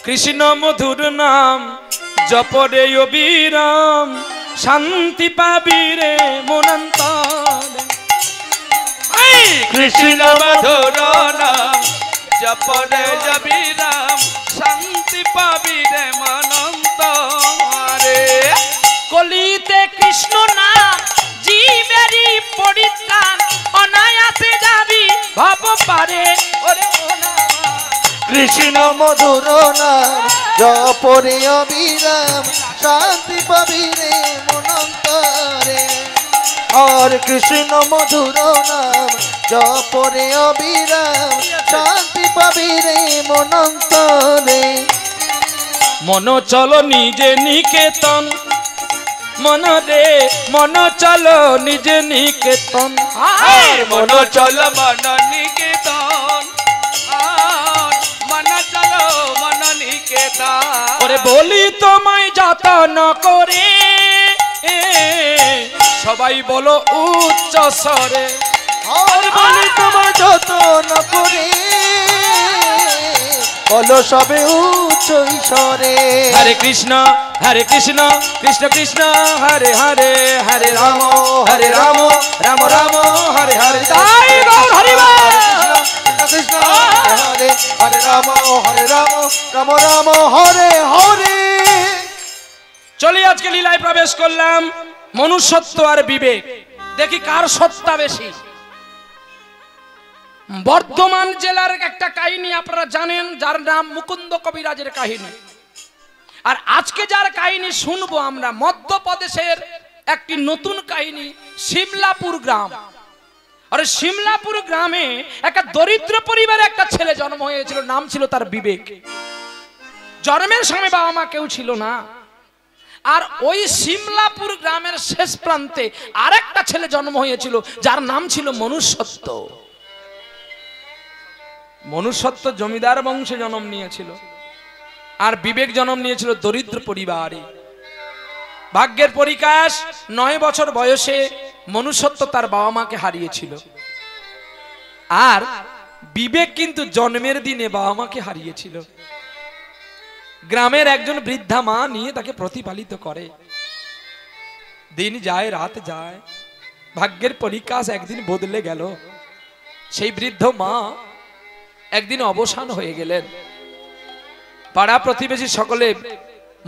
কৃষ্ণ মধুর নাম জপরে অবিরাম শান্তি পাবি রে মনন্তরে। কৃষ্ণ মধুর নাম জপরে অবিরাম শান্তি পাবি রে মনন্তরে। কলিতে কৃষ্ণ নাম জীবেরই পরিত্রাণ অনায়াসে যাবি ভাব পারে ওরে কৃষ্ণ মধুর নাম জপরে অবিরাম শান্তি পাবি রে মনন্তরে। আর কৃষ্ণ মধুর নাম জপরে অবিরাম শান্তি পাবি রে মনন্তরে। মন চলো নিজে নিকেতন মন রে মন চলো নিজে নিকেতন। মন চল মন নিকেতন মন চলো মন নিকেতন। ওরে বলি তোমায় যতন করে সবাই বলো উচ্চ স্বরে। আর বলি তোমায় যতন করে বলো সবে উচ্চ ঈশ্বরে। হরে কৃষ্ণ কৃষ্ণ কৃষ্ণ হরে হরে হরে রাম রাম রাম হরে হরে। তাই গৌর হরি বল। কৃষ্ণ হরে হরে রাম রাম রাম হরে হরে। চলি আজকে লীলায় প্রবেশ করলাম মনুষ্যত্ব আর বিবেক। দেখি কার সত্তা বেশি। বর্ধমান জেলার একটা কাহিনী আপনারা জানেন যার নাম মুকুন্দ কবিরাজের কাহিনী। আর আজকে যার কাহিনী শুনবো আমরা মধ্যপ্রদেশের একটি নতুন কাহিনী শিমলাপুর গ্রাম। আর শিমলাপুর গ্রামে একটা দরিদ্র পরিবারে একটা ছেলে জন্ম হয়েছিল, নাম ছিল তার বিবেক। জন্মের সময় বাবা মা কেউ ছিল না। আর ওই শিমলাপুর গ্রামের শেষ প্রান্তে আরেকটা ছেলে জন্ম হয়েছিল যার নাম ছিল মনুষ্যত্ব। মনুষ্যত্ব জমিদার বংশে জন্ম নিয়েছিল আর বিবেক জন্ম নিয়েছিল দরিদ্র পরিবারে। ভাগ্যের পরিকাশ 9 বছর বয়সে মনুষ্যত্ব তার বাবা মাকে হারিয়েছিল। আর বিবেক কিন্তু জন্মের দিনে বাবা মাকে হারিয়েছিল। গ্রামের একজন বৃদ্ধা মা নিয়ে তাকে প্রতিপালিত করে। দিন যায় রাত যায়, ভাগ্যের পরিকাশ একদিন বদলে গেল। সেই বৃদ্ধ মা একদিন অবসান হয়ে গেলেন। পাড়া প্রতিবেশী সকলে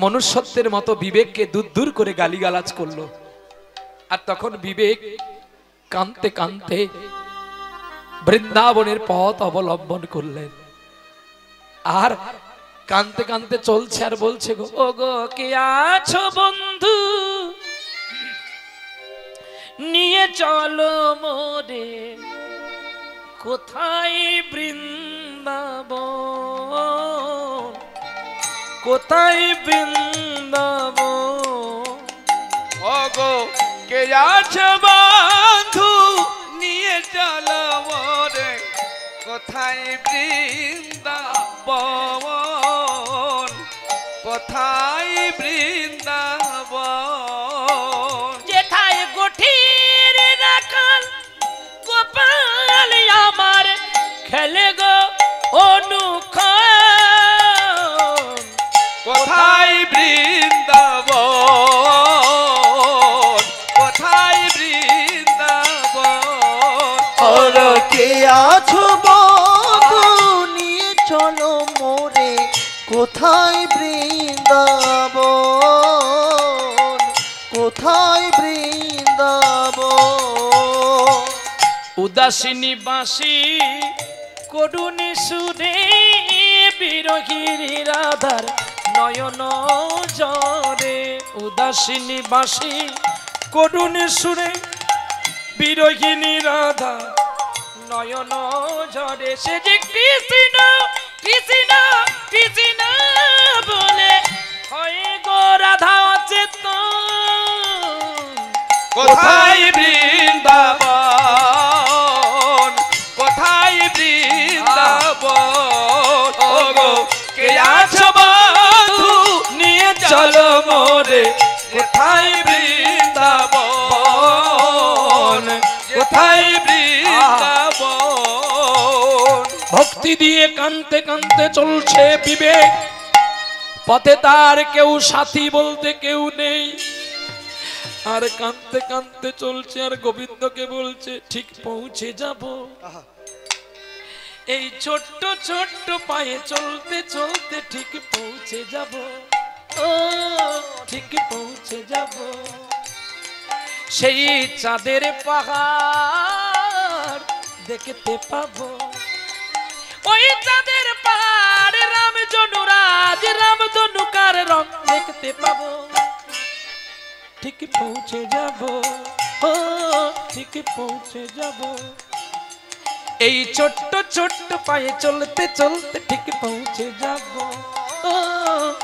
মনুষ্যত্বের মতো বিবেককে দূর দূর করে গালিগালাজ করলো। আর তখন বিবেক কাঁদতে কাঁদতে বৃন্দাবনের পথ অবলম্বন করলেন। আর কাঁদতে কাঁদতে চলছে আর বলছে, গো ও গো কে আছো বন্ধু নিয়ে চলো মোরে কোথায় বৃন্দাবন কোথায় বৃন্দাবন। ও গো কে আছো বন্ধু নিয়ে চলো মোরে কোথায় বৃন্দাবন কোথায় বৃন্দাবন। যেথায় গঠির রাখাল গোপাল আমার খেলে গো অনুক্ষণ কোথায় বৃন্দাবন কোথায় বৃন্দাবন। আর কে আছো বন্ধু নিয়ে চলো মোরে কোথায় বৃন্দাবন কোথায় বৃন্দাবন। উদাসিনী বাসি করুণী সুরে বিরোহীর রাধার নয়ন জরে। উদাসিনী বাসি করুণী সুরে বিরোহিনী রাধা নয়ন জরে। সে যে কৃষ্ণ কৃষ্ণ কৃষ্ণ বলে হয় গো রাধা চেতন। কোথায় বৃন্দাবন কোথায় বৃন্দাবন। ও গো কে আছো বন্ধু নিয়ে চলো মোরে কোথায় বৃন্দাবন কোথায় বৃন্দাবন। ভক্তি দিয়ে কানতে কানতে চলছে বিবেক। পথে তার কেউ সাথী বলতে কেউ নেই, আর কাঁদতে কাঁদতে চলছে, আর গোবিন্দকে বলছে ঠিক পৌঁছে যাব। এই ছোট্ট ছোট্ট পায়ে চলতে চলতে ঠিক পৌঁছে যাব, ও ঠিক পৌঁছে যাব। সেই চাঁদের পাহাড় দেখতে পাবো, ওই চাঁদের পাহাড় রাম জনুরাজ রাম ধনুকার রং দেখতে পাবো, ঠিক পৌঁছে যাব, ও ঠিক পৌঁছে যাব। এই ছোট্ট ছোট্ট পায়ে চলতে চলতে ঠিক পৌঁছে যাব, ও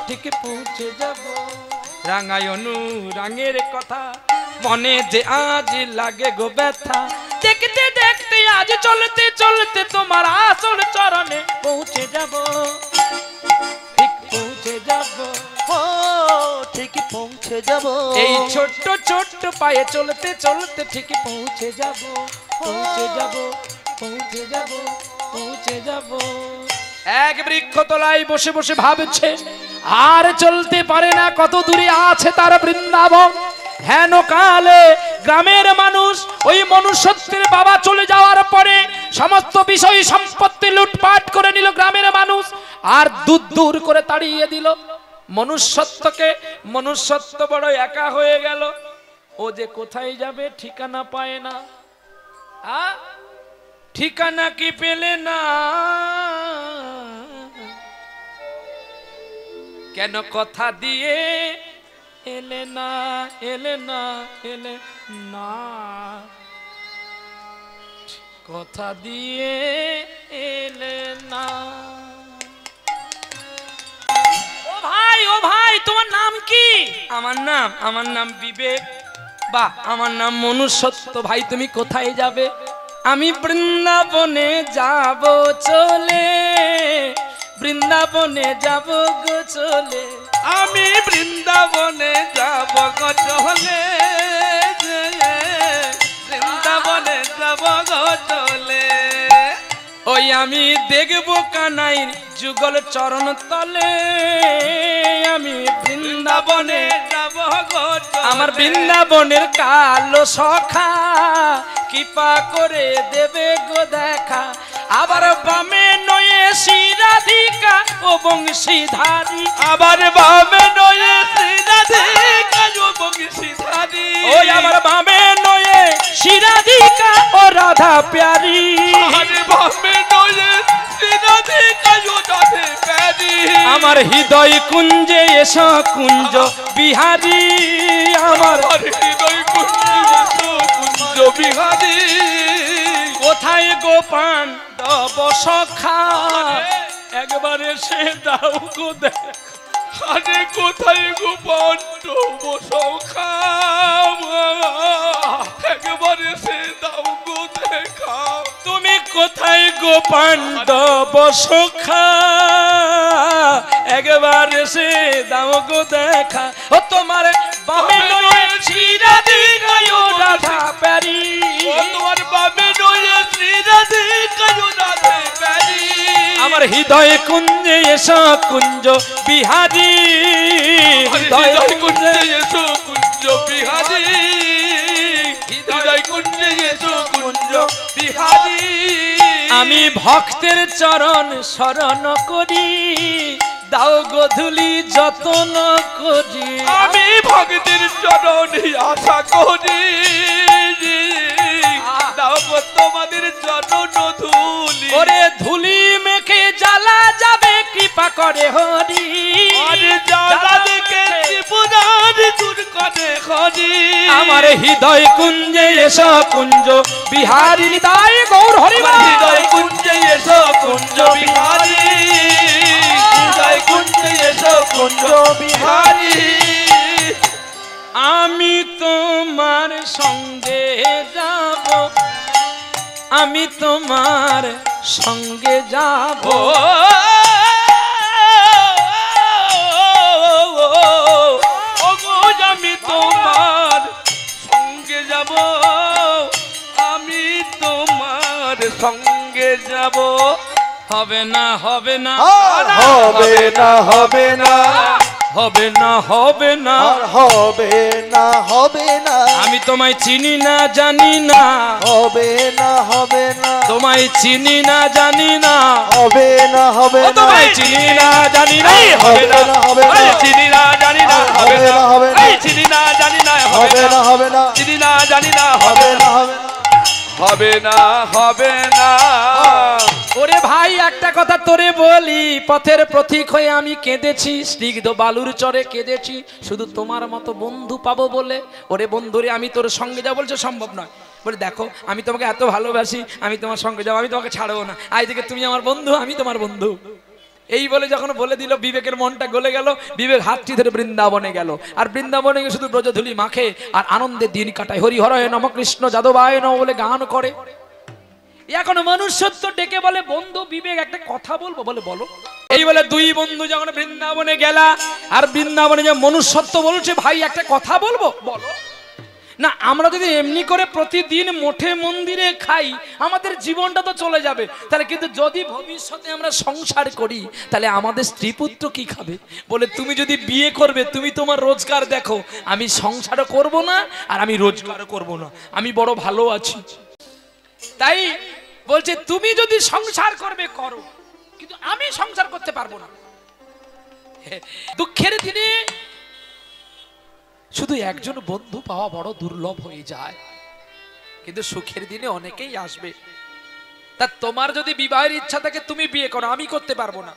ঠিক পৌঁছে যাব। রাঙায়নু রাঙের কথা মনে যে আজ লাগে গো ব্যথা, দেখতে দেখতে আজ চলতে চলতে তোমার আসল চরণে পৌঁছে যাব, ঠিক পৌঁছে যাব, ও ঠিক পৌঁছে যাব। এই ছোট্ট ছোট্ট পায়ে চলতে চলতে ঠিক পৌঁছে যাব, পৌঁছে যাব, পৌঁছে যাব, পৌঁছে যাব। এক বৃক্ষ তলায় বসে বসে ভাবছে আর চলতে পারে না, কত দূরে আছে তার বৃন্দাবন। হেন কালে গ্রামের মানুষ ওই মনুষ্যত্বের বাবা চলে যাওয়ার পরে সমস্ত বিষয় সম্পত্তি লুটপাট করে নিল গ্রামের মানুষ, আর দূর দূর করে তাড়িয়ে দিল মনুষ্যত্বকে। মনুষ্যত্ব বড় একা হয়ে গেল, ও যে কোথায় যাবে ঠিকানা পায় না। ঠিকানা কি পেলে না, কেন কথা দিয়ে এলে না, এলে না, এলে না, কথা দিয়ে এলে না। ও ভাই তোমার নাম কি? আমার নাম বিবেক। বাহ, আমার নাম মনুষ্যত্ব। ভাই তুমি কোথায় যাবে? আমি বৃন্দাবনে যাব চলে, বৃন্দাবনে যাব গো চলে, আমি বৃন্দাবনে যাব গো চলে, বৃন্দাবনে যাব গো চলে। ওই আমি দেখব কানাইর যুগল চরণ তলে, আমি বৃন্দাবনে যাব গো চলে। আমার বৃন্দাবনের কালো সখা কৃপা করে দেবে গো দেখা। আবার বামে নয়ে শ্রীরাধিকা ও বংশীধারী, আবার বামে নয়ে শ্রীরাধিকা ও বংশীধারী, ওই আবার বামে নয়ে শ্রীরাধিকা ও রাধা প্যারি, আবার বামে নয়ে শ্রীরাধিকা ও রাধা প্যারি। আমার হৃদয় কুঞ্জে এসো কুঞ্জ বিহারী, আমার হৃদয় কুঞ্জে এসো কুঞ্জ বিহারী। কোথায় গোপান দব সখা, একবার এসে দাও গো দেখা। আরে কোথায় গোপান দব সখা, একবার এসে দাও গো দেখা। তুমি কোথায় গোপান দব সখা, একবার এসে দাও গো দেখা। ও তোমার বামে নয়ে শ্রীরাধিকা ও রাধা প্যারি, ও তোমার বামে নয়ে শ্রীরাধিকা ও রাধা প্যারি। আমার হৃদয় কুঞ্জে এসো কুঞ্জ বিহারী, হৃদয় কুঞ্জে এসো কুঞ্জ বিহারী, হৃদয় কুঞ্জে এসো কুঞ্জ বিহারী। আমি ভক্তের চরণ শরণ করি, দাও গোধূলি যতন করি। আমি ভক্তের চরণে আশা করি, দাও গো তোমাদের চরণ ধুলি। ওরে ধুলি মেখে জ্বালা যাবে কৃপা করে হরি, আরে জ্বালা দেখে ত্রিপুরার দূর করে হরি। আমার হৃদয় কুঞ্জে এসো কুঞ্জ বিহারী, নিতাই গৌর হরি। হৃদয় কুঞ্জে এসো কুঞ্জ বিহারী, হৃদয় কুঞ্জে এসো কুঞ্জ বিহারী। আমি তোমার সঙ্গে যাব, আমি তোমার সঙ্গে যাব, আমি তোমার সঙ্গে যাব, আমি তোমার সঙ্গে যাব। হবে না হবে না হবে না, হবে না, হবে না হবে না আর হবে না হবে না আমি তোমায় চিনি না জানি না হবে না হবে না তোমায় চিনি না জানি না হবে না হবে ও না তোমায় চিনি না জানি না হবে না হবে না এই চিনি না জানি না হবে না হবে না এই চিনি না জানি না হবে না হবে না চিনি না জানি না হবে না হবে না হবে না হবে না ওরে ভাই একটা কথা তোরে বলি, পথের প্রতীক হয়ে আমি কেঁদেছি, স্নিগ্ধ বালুর চরে কেঁদেছি, শুধু তোমার মতো বন্ধু পাবো বলে। ওরে বন্ধুরে আমি তোর সঙ্গে যা বলছো সম্ভব নয়। বলে দেখো আমি তোমাকে এত ভালোবাসি, আমি তোমার সঙ্গে যাবো, আমি তোমাকে ছাড়বো না, আজ থেকে তুমি আমার বন্ধু, আমি তোমার বন্ধু। এই বলে যখন বলে দিল বিবেকের মনটা গলে গেল। বিবেক হাতটি ধরে বৃন্দাবনে গেল, আর বৃন্দাবনে গিয়ে শুধু ব্রজধুলি মাখে আর আনন্দে দিন কাটায়। হরি হরয় নম কৃষ্ণ যাদবায় নম বলে গান করে। এখন মনুষ্যত্ব ডেকে বলে বন্ধু বিবেক একটা কথা বলবো, বলে বলো। এই বলে দুই বন্ধু যখন বৃন্দাবনে গেলা, আর বৃন্দাবনে যে মনুষ্যত্ব বলছে ভাই একটা কথা বলবো, বলো না। আমরা যদি এমনি করে প্রতিদিন মঠে মন্দিরে খাই আমাদের জীবনটা তো চলে যাবে, তাহলে কিন্তু যদি ভবিষ্যতে আমরা সংসার করি তাহলে আমাদের স্ত্রী পুত্র কি খাবে? বলে তুমি যদি বিয়ে করবে তুমি তোমার রোজগার দেখো, আমি সংসারও করব না আর আমি রোজগারও করব না, আমি বড় ভালো আছি। তাই বলছে তুমি যদি সংসার করবে করো, কিন্তু আমি সংসার করতে পারবো না। দুঃখের দিনে শুধু একজন বন্ধু পাওয়া বড় দুর্লভ হয়ে যায়, কিন্তু সুখের দিনে অনেকেই আসবে। তা তোমার যদি বিবাহের ইচ্ছা থাকে তুমি বিয়ে করো, আমি করতে পারবো না।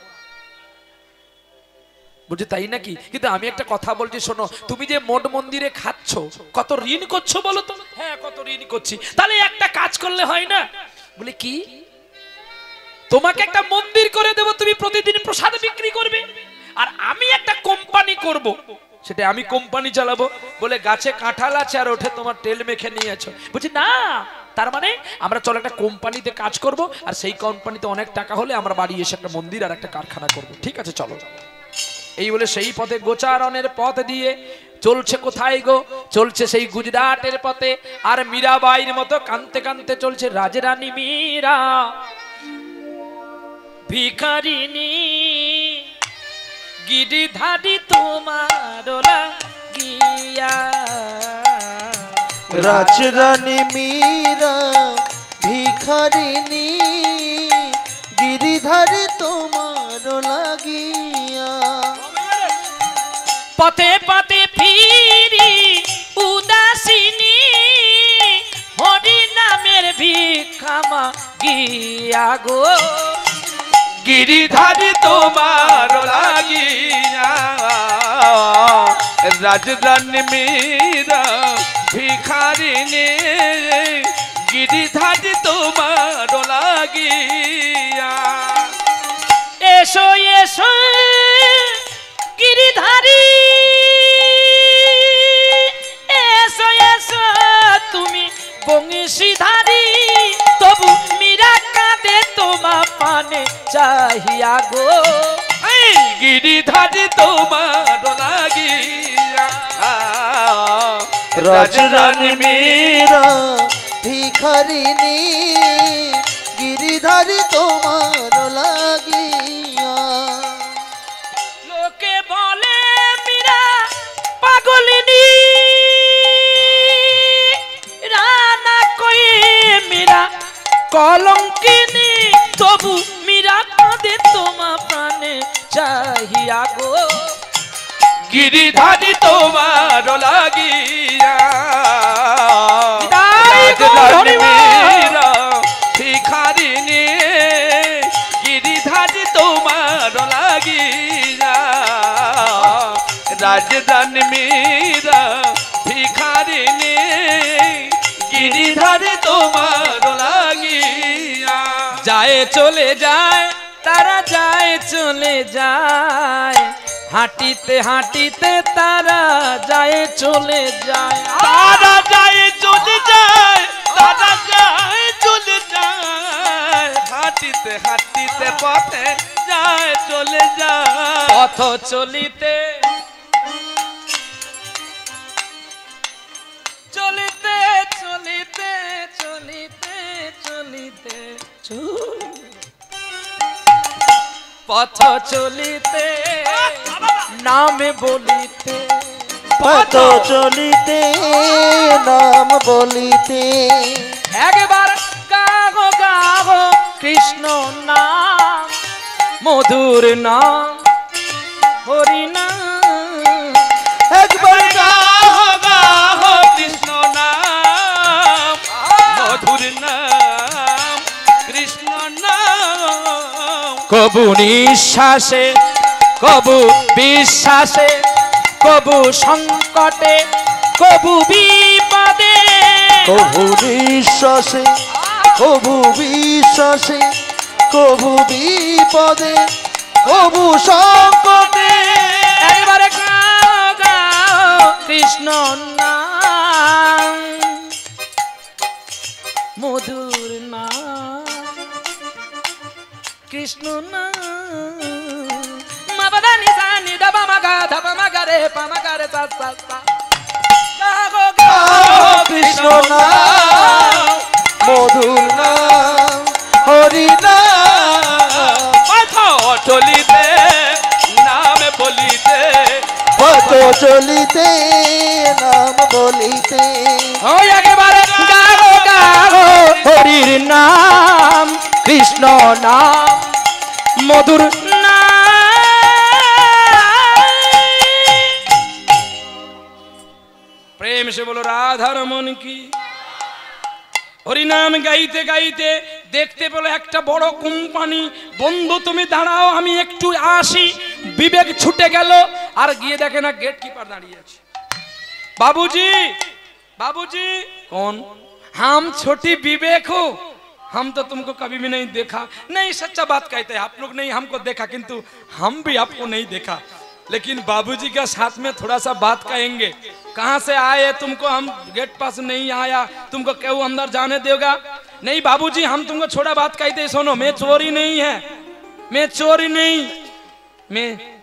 বুঝলি তাই নাকি? কিন্তু আমি একটা কথা বলছি শোনো, তুমি যে মঠ মন্দিরে খাচ্ছ কত ঋণ করছো বলো তো? হ্যাঁ কত ঋণ করছি, তাহলে একটা কাজ করলে হয় না? বলে কি? তোমাকে একটা মন্দির করে দেব, তুমি প্রতিদিন প্রসাদ বিক্রি করবে, আর আমি একটা কোম্পানি করব, সেটা আমি কোম্পানি চালাবো। বলে গাছে কাঁঠাল আছে আর ওঠে তোমার তেল মেখে নিয়েছো। বলছি না, তার মানে আমরা চলো একটা কোম্পানিতে কাজ করব, আর সেই কোম্পানিতে অনেক টাকা হলে আমরা বাড়ি এসে একটা মন্দির আর একটা কারখানা করব। ঠিক আছে চলো। এই বলে সেই পথে গোচারণের পথ দিয়ে চলছে কোথায় গো? চলছে সেই গুজরাটের পথে। আর মীরাবাইয়ের মতো কানতে কানতে চলছে রাজরানী মীরা, ভিখারিনী গিরিধারী তোমার লাগিয়া। রাজরানী মীরা ভিখারিনী গিরিধারী তোমার লাগিয়া। পথে পথে ফিরি উদাসিনী, হরি নামের ভিক্ষামা গিয়া গো। গিরিধারী তোমার লাগিয়া রাজরানী মীরা ভিখারিনী গিরিধারী তোমার লাগিয়া। এসো এসো গিরিধারী, এসো এসো তুমি বংশীধারী, তবু মীরা কাঁদে তোমা পানে চাহিয়া গো। গিরিধারী তোমার লাগিয়া রাজরানী মীরা ভিখারিনী গিরিধারী তোমার লাগিয়া। লোকে বলে মীরা পাগলিনী, রানা কই মীরা কলঙ্কিনী, তবু মীরা কাঁদে তোমা প্রাণে চাহিয়া গো। গিরিধারী তোমার লাগিয়া রাজরানী মীরা ভিখারিনী গিরিধারী তোমার লাগিয়া। রাজরানী মীরা ভিখারিনী গিরিধারী তোমার লাগিয়া। যায় চলে যায় তারা, যায় চলে যায়, হাঁটিতে হাঁটিতে তারা যায় চলে যায়, তারা যায় চলে যায়, তারা যায় চলে যায়, হাঁটিতে হাঁটিতে পথে যায় চলে যায়। পথ চলিতে চলিতে চলিতে চলিতে চলিতে পথ চলিতে নামে বলিতে পথ চলিতে নাম বলিতে একবার গাগো গাগো কৃষ্ণ নাম মধুর নাম হরি নাম একবার গাহো গাহো কৃষ্ণ নাম মধুর নাম কৃষ্ণ নাম কবু নিঃশ্বাসে কবু বিশ্বাসে কবু সংকটে কবু বিপদে কবু নিঃশ্বাসে কবু বিশ্বাসে কবু বিপদে কবু সংকটে একবারে গাও গাও কৃষ্ণ নাম মধুর নাম কৃষ্ণ নাম মাবাদা নিসা নিদা বামাগা ধাপা মাগারে পামাগারে সা সা সা গাও গাও কৃষ্ণ নাম মধুর নাম হরি নাম পথ চলিতে নামে বলিতে পথ চলিতে নাম বলিতে ওই একেবারে গাও গাও হরির নাম কৃষ্ণ নাম মধুর নাম প্রেম সে বলো রাধা রমন কি হরিনাম গাইতে গাইতে দেখতে পেলো একটা বড় কোম্পানি বন্ধু তুমি দাঁড়াও আমি একটু আসি বিবেক ছুটে গেল আর গিয়ে দেখে না গেট কিপার দাঁড়িয়ে আছে बाबूजी बाबूजी कौन हम छोटी विवेक हो हम तो तुमको कभी भी नहीं देखा नहीं सच्चा बात कहते हैं आप लोग नहीं हमको देखा किंतु हम भी आपको नहीं देखा लेकिन बाबूजी के साथ में थोड़ा सा बात कहेंगे कहाँ से आए तुमको हम गेट पास नहीं आया तुमको क्यों अंदर जाने देगा नहीं बाबूजी हम तुमको छोड़ा बात कहते सुनो मैं चोरी नहीं है मैं चोरी नहीं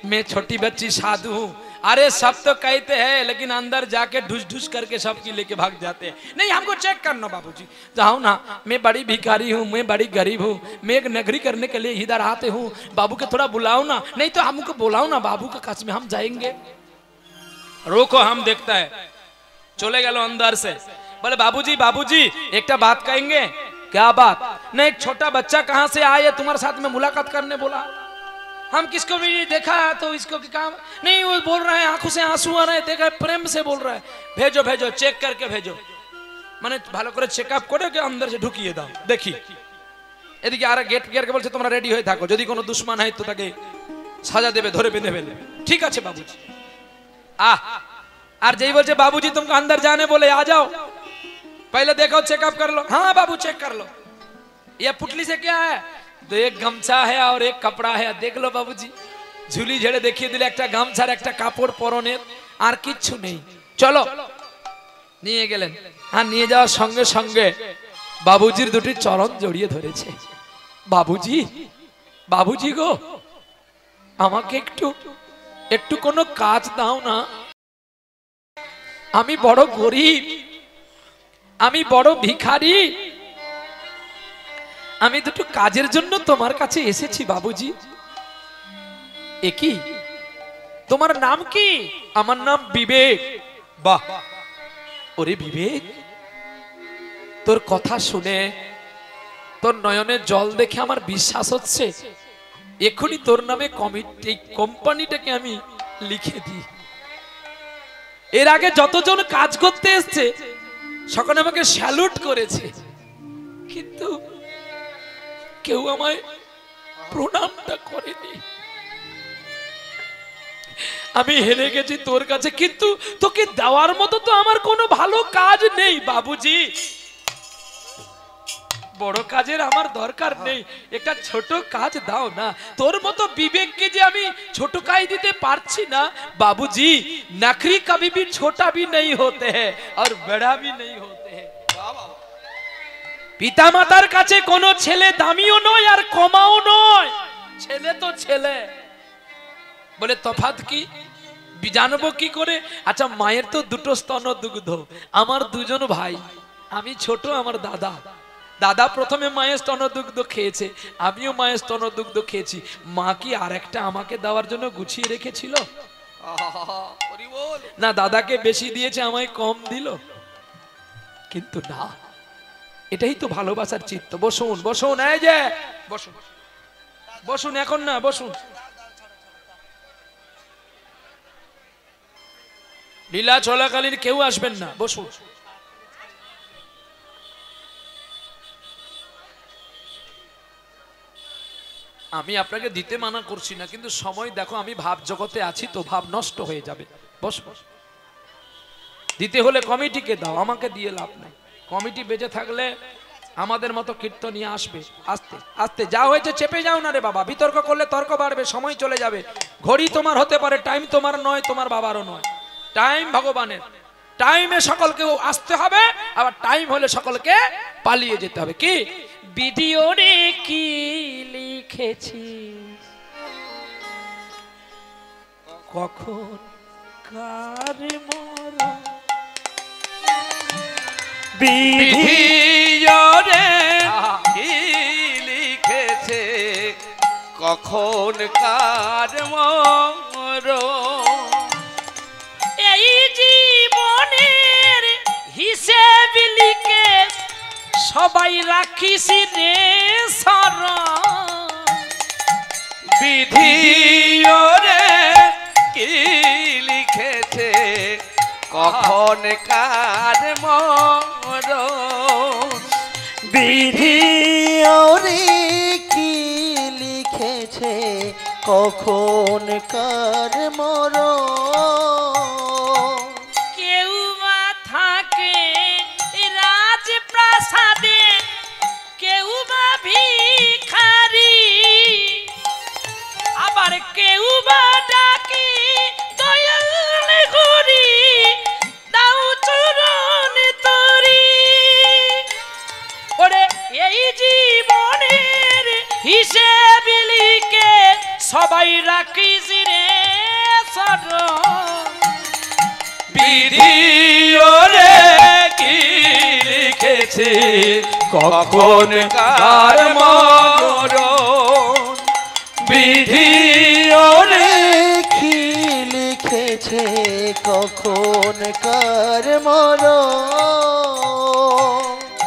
मैं छोटी बच्ची साधु हूँ अरे सब तो कहते हैं लेकिन अंदर जाके ढुस ढुस करके सबकी लेके भाग जाते हैं नहीं हमको चेक करना बाबूजी जाओ ना मैं बड़ी भिखारी हूँ मैं बड़ी गरीब हूँ मैं एक नगरी करने के लिए इधर आते हूँ बाबू के थोड़ा बुलाओ ना नहीं तो हमको बुलाओ ना बाबू के कस में हम जाएंगे रोको हम देखता है चले गए अंदर से बोले बाबूजी एक बात कहेंगे क्या बात नहीं एक छोटा बच्चा कहाँ से आए तुम्हारे साथ में मुलाकात करने बोला हम किसको भी नहीं देखा तो इसको क्या काम नहीं वो बोल रहा है आंखों से आंसू आ रहे हैं देखा प्रेम से बोल रहा है भेजो भेजो चेक करके भेजो माने ভালো করে চেকআপ করে কে अंदर से ঢুকিয়ে দাও দেখি এদিকে আর গেট গিয়ারকে বলছে তোমরা রেডি হয়ে থাকো যদি কোনো দুশমন হয় তো তাকে সাজা দেবে ধরে বেঁধে ফেলবে ঠিক আছে বাবুজি আর যেই বলছে बाबूजी तुमको अंदर जाने बोले आ जाओ पहले देखो चेकअप कर लो हाँ बाबू चेक कर लो ये पुटली से क्या है तो एक गमछा है और एक कपड़ा है देख लो बाबूजी झुली झेड़े देखिए दिले एक गामछार एक कापड़ परने और किच्छु नहीं चलो নিয়ে গেলেন আর নিয়ে যাওয়ার সঙ্গে সঙ্গে বাবুজির দুটি চরণ জড়িয়ে ধরেছে বাবুজি বাবুজি গো আমাকে একটু একটু কোনো কাজ দাও না আমি বড় গরিব আমি বড় ভিখারি আমি দুটো কাজের জন্য তোমার কাছে এসেছি বাবুজি একই তোমার নাম কি আমার নাম বিবেক বাহ ওরে বিবেক তোর কথা শুনে তোর নয়নে জল দেখে আমার বিশ্বাস হচ্ছে এখনই তোর নামে কমিটি কোম্পানিটাকে আমি লিখে দিই এর আগে যতজন কাজ করতে এসেছে সকলে আমাকে স্যালুট করেছে কিন্তু কেউ আমায় প্রণামটা করেনি আমি হেরে গেছি তোর কাছে কিন্তু তোকে দেওয়ার মতো তো আমার কোনো ভালো কাজ নেই বাবুজি বড় কাজের আমার দরকার নেই একটা ছোট কাজ দাও না তোর মতো বিবেককে যে আমি ছোট কাজ দিতে পারছি না বাবুজি नखरी कभी भी छोटा भी नहीं होते हैं और बड़ा भी नहीं होते हैं পিতা মাতার কাছে কোনো ছেলে দামিও নয় আর কমাও নয় ছেলে তো ছেলে বলে তফাৎ কি জানবো কি করে আচ্ছা মায়ের তো দুটো স্তন দুগ্ধ আমার দুজন ভাই আমি ছোট আমার দাদা দাদা প্রথমে মায়ের স্তন দুগ্ধ খেয়েছে আমিও মায়ের স্তন দুগ্ধ খেয়েছি মা কি আরেকটা আমাকে দেওয়ার জন্য গুছিয়ে রেখেছিল হরি বল। না দাদাকে বেশি দিয়েছে আমায় কম দিল, কিন্তু না, এটাই তো ভালোবাসার চিত্ত। বসুন বসুন, এই যে বসুন বসুন, এখন না বসুন। লীলা চলাকালীন কেউ আসবেন না, বসুন। আমি আপনাকে দিতে মানা করছি না, কিন্তু সময় দেখো, আমি ভাব জগতে আছি তো, ভাব নষ্ট হয়ে যাবে। বস বস, দিতে হলে কমিটিকে দাও, আমাকে দিয়ে লাভ নাই। কমিটি বেঁচে থাকলে আমাদের মতো কীর্তনিয়া আসবে। আস্তে আস্তে, যা হয়েছে চেপে যাও না রে বাবা, বিতর্ক করলে তর্ক বাড়বে, সময় চলে যাবে। ঘড়ি তোমার হতে পারে, টাইম তোমার নয়, তোমার বাবারও নয়, টাইম ভগবানের। টাইমে সকলকে আসতে হবে, আবার টাইম হলে সকলকে পালিয়ে যেতে হবে। কি ভিডিও রে কি লিখেছি, কখন কার মরণ, বিধিরে কি লিখেছে, কখন কার মরণ। এই জীবনের হিসেব লিখে সবাই রাখিস রে শরণ। বিধিরে কি লিখেছে, কখন কার মরণ। বিধি ওরে কি লিখেছে, কখন কার মরণ। কেউ বা থাকে রাজপ্রাসাদে, কেউ বা ভিখারি, আবার কেউ বা ডাকে দয়াল হরি, দাও চরণ তরি। ওরে এই জীবনের হিসেব লিখে সবাই রাখিস রে শরণ। বিধিরে কি লিখেছে, কখন কার মরণ। বিধিরে কি লিখেছে, কখন কার মরণ।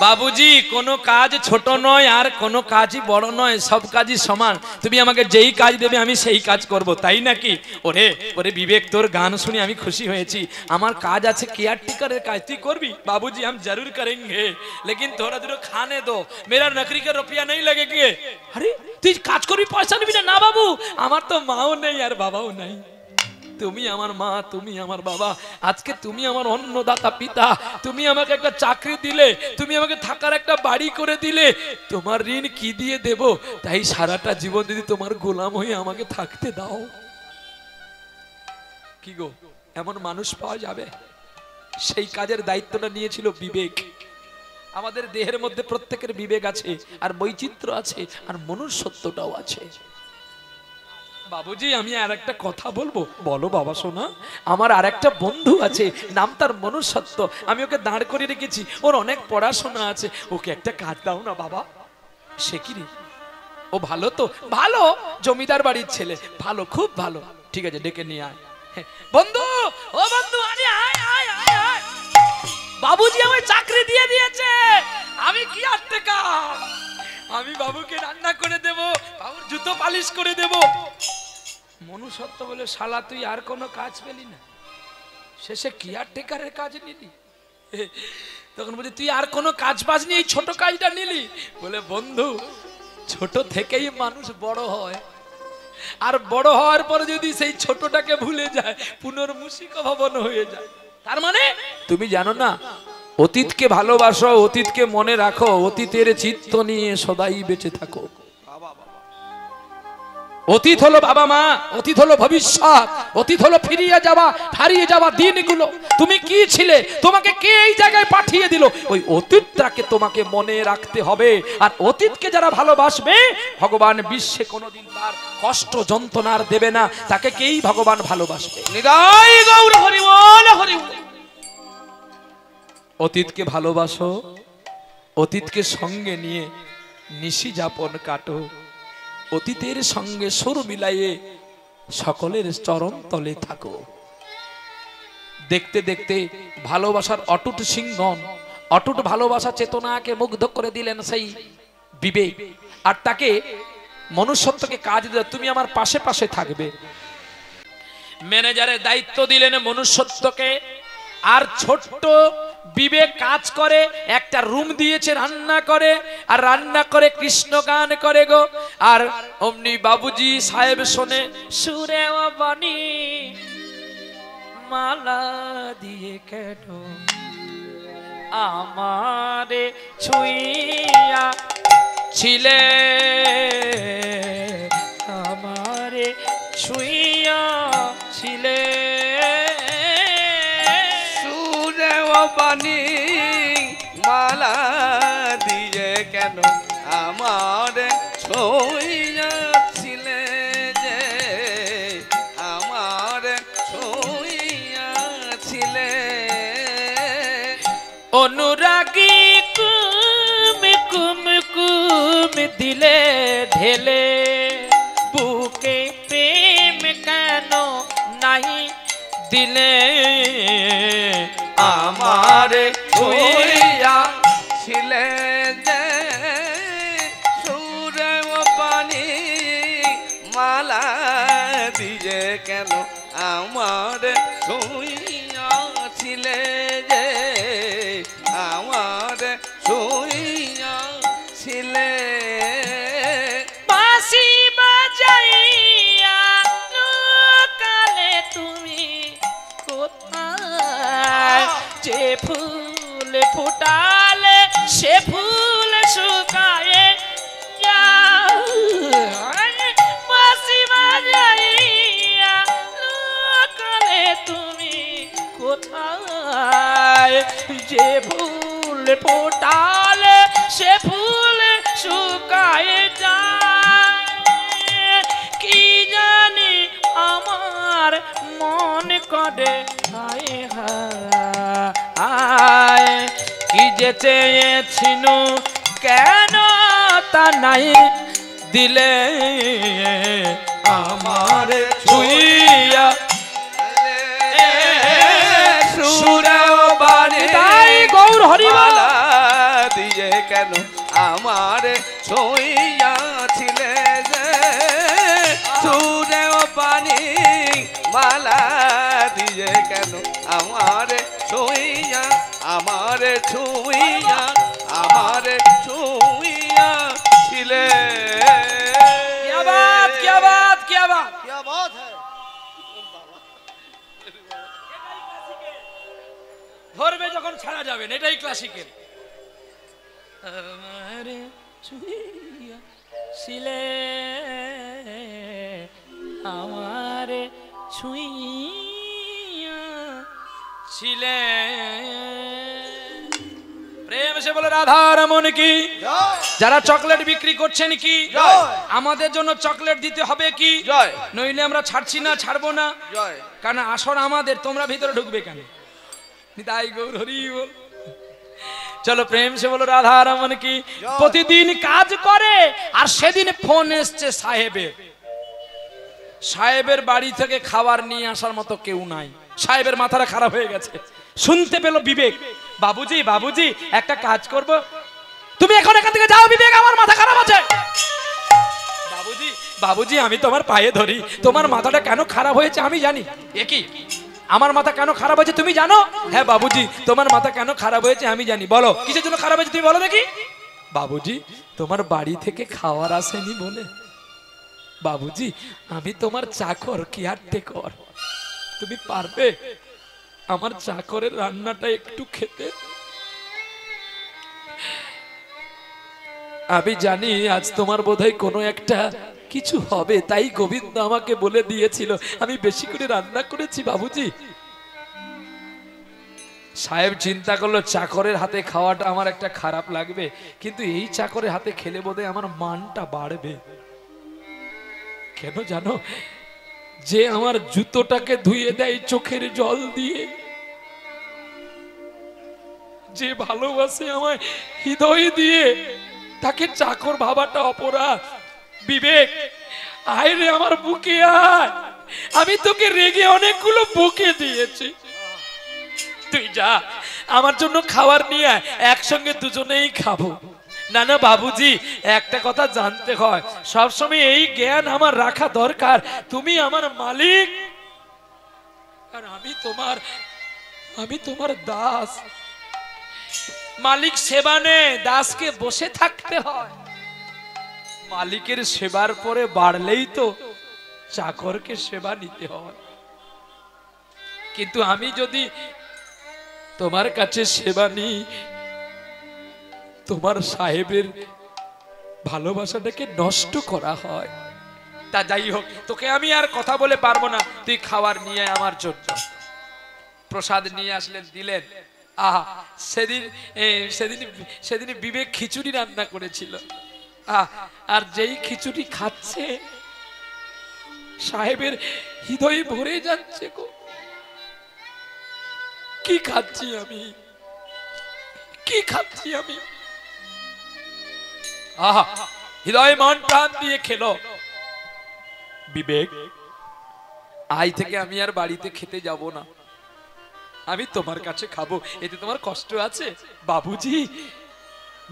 বাবুজি, কোনো কাজ ছোট নয় আর কোনো কাজই বড় নয়, সব কাজই সমান। তুমি আমাকে যেই কাজ দেবে আমি সেই কাজ করব, তাই নাকি? ওরে ওরে বিবেক, তোর গান শুনে আমি খুশি হয়েছি। আমার কাজ আছে কেয়ারটেকারের কাজ, তুই করবি? বাবूजी हम जरूर करेंगे, लेकिन थोड़ा दूर खाने दो, मेरा नौकरी का रुपया नहीं लगेगा। আরে তুই কাজ করবি, পয়সা নিবি না? না বাবু, আমার তো মাও নেই আর বাবাও নাই, তুমি আমার মা, তুমি আমার বাবা। আজকে তুমি আমার অন্নদাতা পিতা, তুমি আমাকে একটা চাকরি দিলে, তুমি আমাকে থাকার একটা বাড়ি করে দিলে, তোমার ঋণ কি দিয়ে দেব? তাই সারাটা জীবন যদি তোমার গোলাম হয়ে আমাকে থাকতে দাও। কি গো, এমন মানুষ পাওয়া যাবে? সেই কাজের দায়িত্বটা নিয়েছিল বিবেক। আমাদের দেহের মধ্যে প্রত্যেকের বিবেক আছে, আর বৈচিত্র্য আছে, আর মনুষ্যত্বটাও আছে। বাবুজি, আমি আর একটা কথা বলবো। বলো বাবা সোনা। আমার আর একটা বন্ধু আছে, নাম তার মনুষ্যত্ব। আমি ওকে দাঁড় করে রেখেছি, ওর অনেক পড়াশোনা আছে, ওকে একটা কাজ দাও না বাবা। সে কি রে? ও ভালো তো? ভালো, জমিদার বাড়ির ছেলে, ভালো, খুব ভালো। ঠিক আছে, ডেকে নিয়ে আয়। বন্ধু, ও বন্ধু, আরে আয় আয় আয় আয়। বাবুজি আমায় চাকরি দিয়ে দিয়েছে, আমি কি আর টাকা, আমি বাবুকে রান্না করে দেব, বাবুর জুতো পালিশ করে দেব। মনুষ্যত্ব বলে শালা তুই আর কোনো কাজ পেলি না, শেষে কেয়ারটেকারের কাজ নিলি। তখন বলি তুই আর কোনো কাজ বাজ নিয়ে এই ছোট কাজটা নিলি। বলে বন্ধু, ছোট থেকেই মানুষ বড় হয়, আর বড় হওয়ার পরে যদি সেই ছোটটাকে ভুলে যায়, পুনর্মূষিক ভবন হয়ে যায়। তার মানে তুমি জানো না, অতীতকে ভালোবাসো, অতীতকে মনে রাখো, অতীতের চিত্ত নিয়ে সদাই বেঁচে থাকো। অতীত হলো বাবা মা, অতীত হলো ভবিষ্যৎ, অতীত হলো ফিরিয়ে যাওয়া, হারিয়ে যাওয়া দিনগুলো। তুমি কি ছিলে, তোমাকে কে এই জায়গায় পাঠিয়ে দিল, ওই অতীতটাকে তোমাকে মনে রাখতে হবে। আর অতীতকে যারা ভালোবাসবে, ভগবান বিশ্বে কোনোদিন তার কষ্ট যন্ত্রণার দেবে না, তাকে কেই ভগবান ভালোবাসবে। নিদাই গৌর হরি বল, হরি বল। অতীতকে ভালোবাসো, অতীতকে সঙ্গে নিয়ে নিশি যাপন কাটো, অতীতের সঙ্গে সুর মিলাইয়ে সকলের চরণ তলে থাকো। দেখতে দেখতে ভালোবাসার অটুট সিংহন, অটুট ভালোবাসা চেতনাকে মুগ্ধ করে দিলেন সেই বিবেক, আর তাকে মনুষ্যত্বকে কাজ দিলেন, তুমি আমার পাশে পাশে থাকবে। ম্যানেজারের দায়িত্ব দিলেন মনুষ্যত্বকে, আর ছোট্ট বিবেক কাজ করে, একটা রুম দিয়েছে রান্না করে, আর রান্না করে কৃষ্ণ গান করে গো। আর অমনি বাবুজি সাহেব শোনে, সুরে ও বাণী মালা দিয়ে কেন আমারে ছুঁইয়া ছিলে, আমারে ছুঁইয়া ছিলে। সুরে ও বাণী মালা দিয়ে কেন আমার ছুঁইয়াছিলে যে, আমার ছুঁইয়াছিলে। অনুরাগী কুম কুম কুম দিলে ঢেলে, বুকে প্রেম কেন নাই দিলে, আমার ছুঁইয়াছিলে যে, সুরে ও বাণী মালা দিয়ে কেন আমার ছুঁইয়াছিলে যে, আমার ছুঁইয়াছিলে। বাঁশি বাজাইয়া লোকালে তুমি কোথায়, যে ফুল ফুটালে সে ফুল শুকায়ে যায়। বাঁশি বাজাইয়া লোকালে তুমি কোথায়, যে ফুল ফোটালে সে ফুল শুকায়ে যায়। কি জানি আমার মন করে হায় হায়, কি যে চেয়েছিল কেন তা নাই দিলে, আমার ছুঁইয়া সুরে ও বাণী তাই গৌর হরি মালা দিয়ে কেন আমার ছুঁইয়াছিলে যে, সুরে ও বাণী মালা দিয়ে কেন আমার ছুঁইয়া, আমার ছুঁইয়া, আমার ছুঁইয়াছিলে। क्या बात क्या बात क्या बात। क्या बात है। ধরবে যখন ছাড়া যাবেন, এটাই ক্লাসিকের। আমারে ছুঁইয়া ছিলে, আমারে ছুঁইয়া ছিলে। প্রেম সে বলে রাধা রমন কি। জয় যারা চকলেট বিক্রি করছেন কি, জয়। আমাদের জন্য চকলেট দিতে হবে কি, জয় নইলে আমরা ছাড়ছি না, ছাড়বো না। জয়। কারণ আসর আমাদের, তোমরা ভিতরে ঢুকবে কেন? নিতাই গৌর হরি বল। চলো প্রেম সে বলো রাধা রমন কি। প্রতিদিন কাজ করে, আর সেদিন ফোন এসছে সাহেবের, সাহেবের বাড়ি থেকে খাবার নিয়ে আসার মতো কেউ নাই। সাহেবের মাথাটা খারাপ হয়ে গেছে, শুনতে পেল বিবেক, বাবুজি বাবুজি একটা কাজ করব, তুমি এখন এখান থেকে যাও বিবেক, আমার মাথা খারাপ আছে। বাবুজি বাবুজি আমি তোমার পায়ে ধরি, তোমার মাথাটা কেন খারাপ হয়েছে আমি জানি। এ কি, আমার মাথা কেন খারাপ হয়েছে তুমি জানো? হ্যাঁ বাবুজি তোমার মাথা কেন খারাপ হয়েছে আমি জানি। বলো কিসের জন্য খারাপ হয়েছে তুমি বলো দেখি। বাবুজি তোমার বাড়ি থেকে খাবার আসেনি বলে। বাবুজি আমি তোমার চাকর, কেয়ারটেকর, তুমি পারবে আমার চাকরের রান্নাটা একটু খেতে? আমি জানি আজ তোমার বোধহয় কোনো একটা কিছু হবে, তাই গোবিন্দ আমাকে বলে দিয়েছিল, আমি বেশি করে রান্না করেছি বাবুজি। সাহেব চিন্তা করলো চাকরের হাতে খাওয়াটা আমার একটা খারাপ লাগবে, কিন্তু এই চাকরের হাতে খেলে বোধহয় আমার মানটা বাড়বে। কেন জানো? যে আমার জুতোটাকে ধুয়ে দেয় চোখের জল দিয়ে, যে ভালোবাসে আমায় হৃদয় দিয়ে, তাকে চাকর ভাবাটা অপরাধ। বিবেক আয় রে আমার বুকে আয়। আমি তোকে রেগে অনেকগুলো বকে দিয়েছি, তুই যা আমার জন্য খাবার নিয়ে আয়, একসঙ্গে দুজনেই খাবো। না না বাবুজি, একটা কথা জানতে হয়, সবসময় এই জ্ঞান আমার রাখা দরকার, তুমি আমার মালিক আর আমি তোমার দাস। মালিক সেবা নে, দাসকে বসে থাকতে হয়। মালিকের সেবার পরে বাড়লেই তো চাকরকে সেবা নিতে হয়। কিন্তু আমি যদি তোমার কাছে সেবা নিই, তোমার সাহেবের ভালোবাসাটাকে নষ্ট করা হয়। তা যাই হোক, তোকে আমি আর কথা বলে পারবো না, তুই খাবার নিয়ে আমার জন্য। প্রসাদ নিয়ে আসলেন, দিলেন। আহা, সেদিন বিবেক খিচুড়ি রান্না করেছিল। আর যেই খিচুড়ি খাচ্ছে সাহেবের হৃদয় ভরে যাচ্ছে গো। কি খাচ্ছি আমি, কি খাচ্ছি আমি? আহা, হৃদয় মন প্রাণ দিয়ে খেলো। বিবেক, আজ থেকে আমি আর বাড়িতে খেতে যাব না, আমি তোমার কাছে খাবো। এতে তোমার কষ্ট আছে? বাবুজি,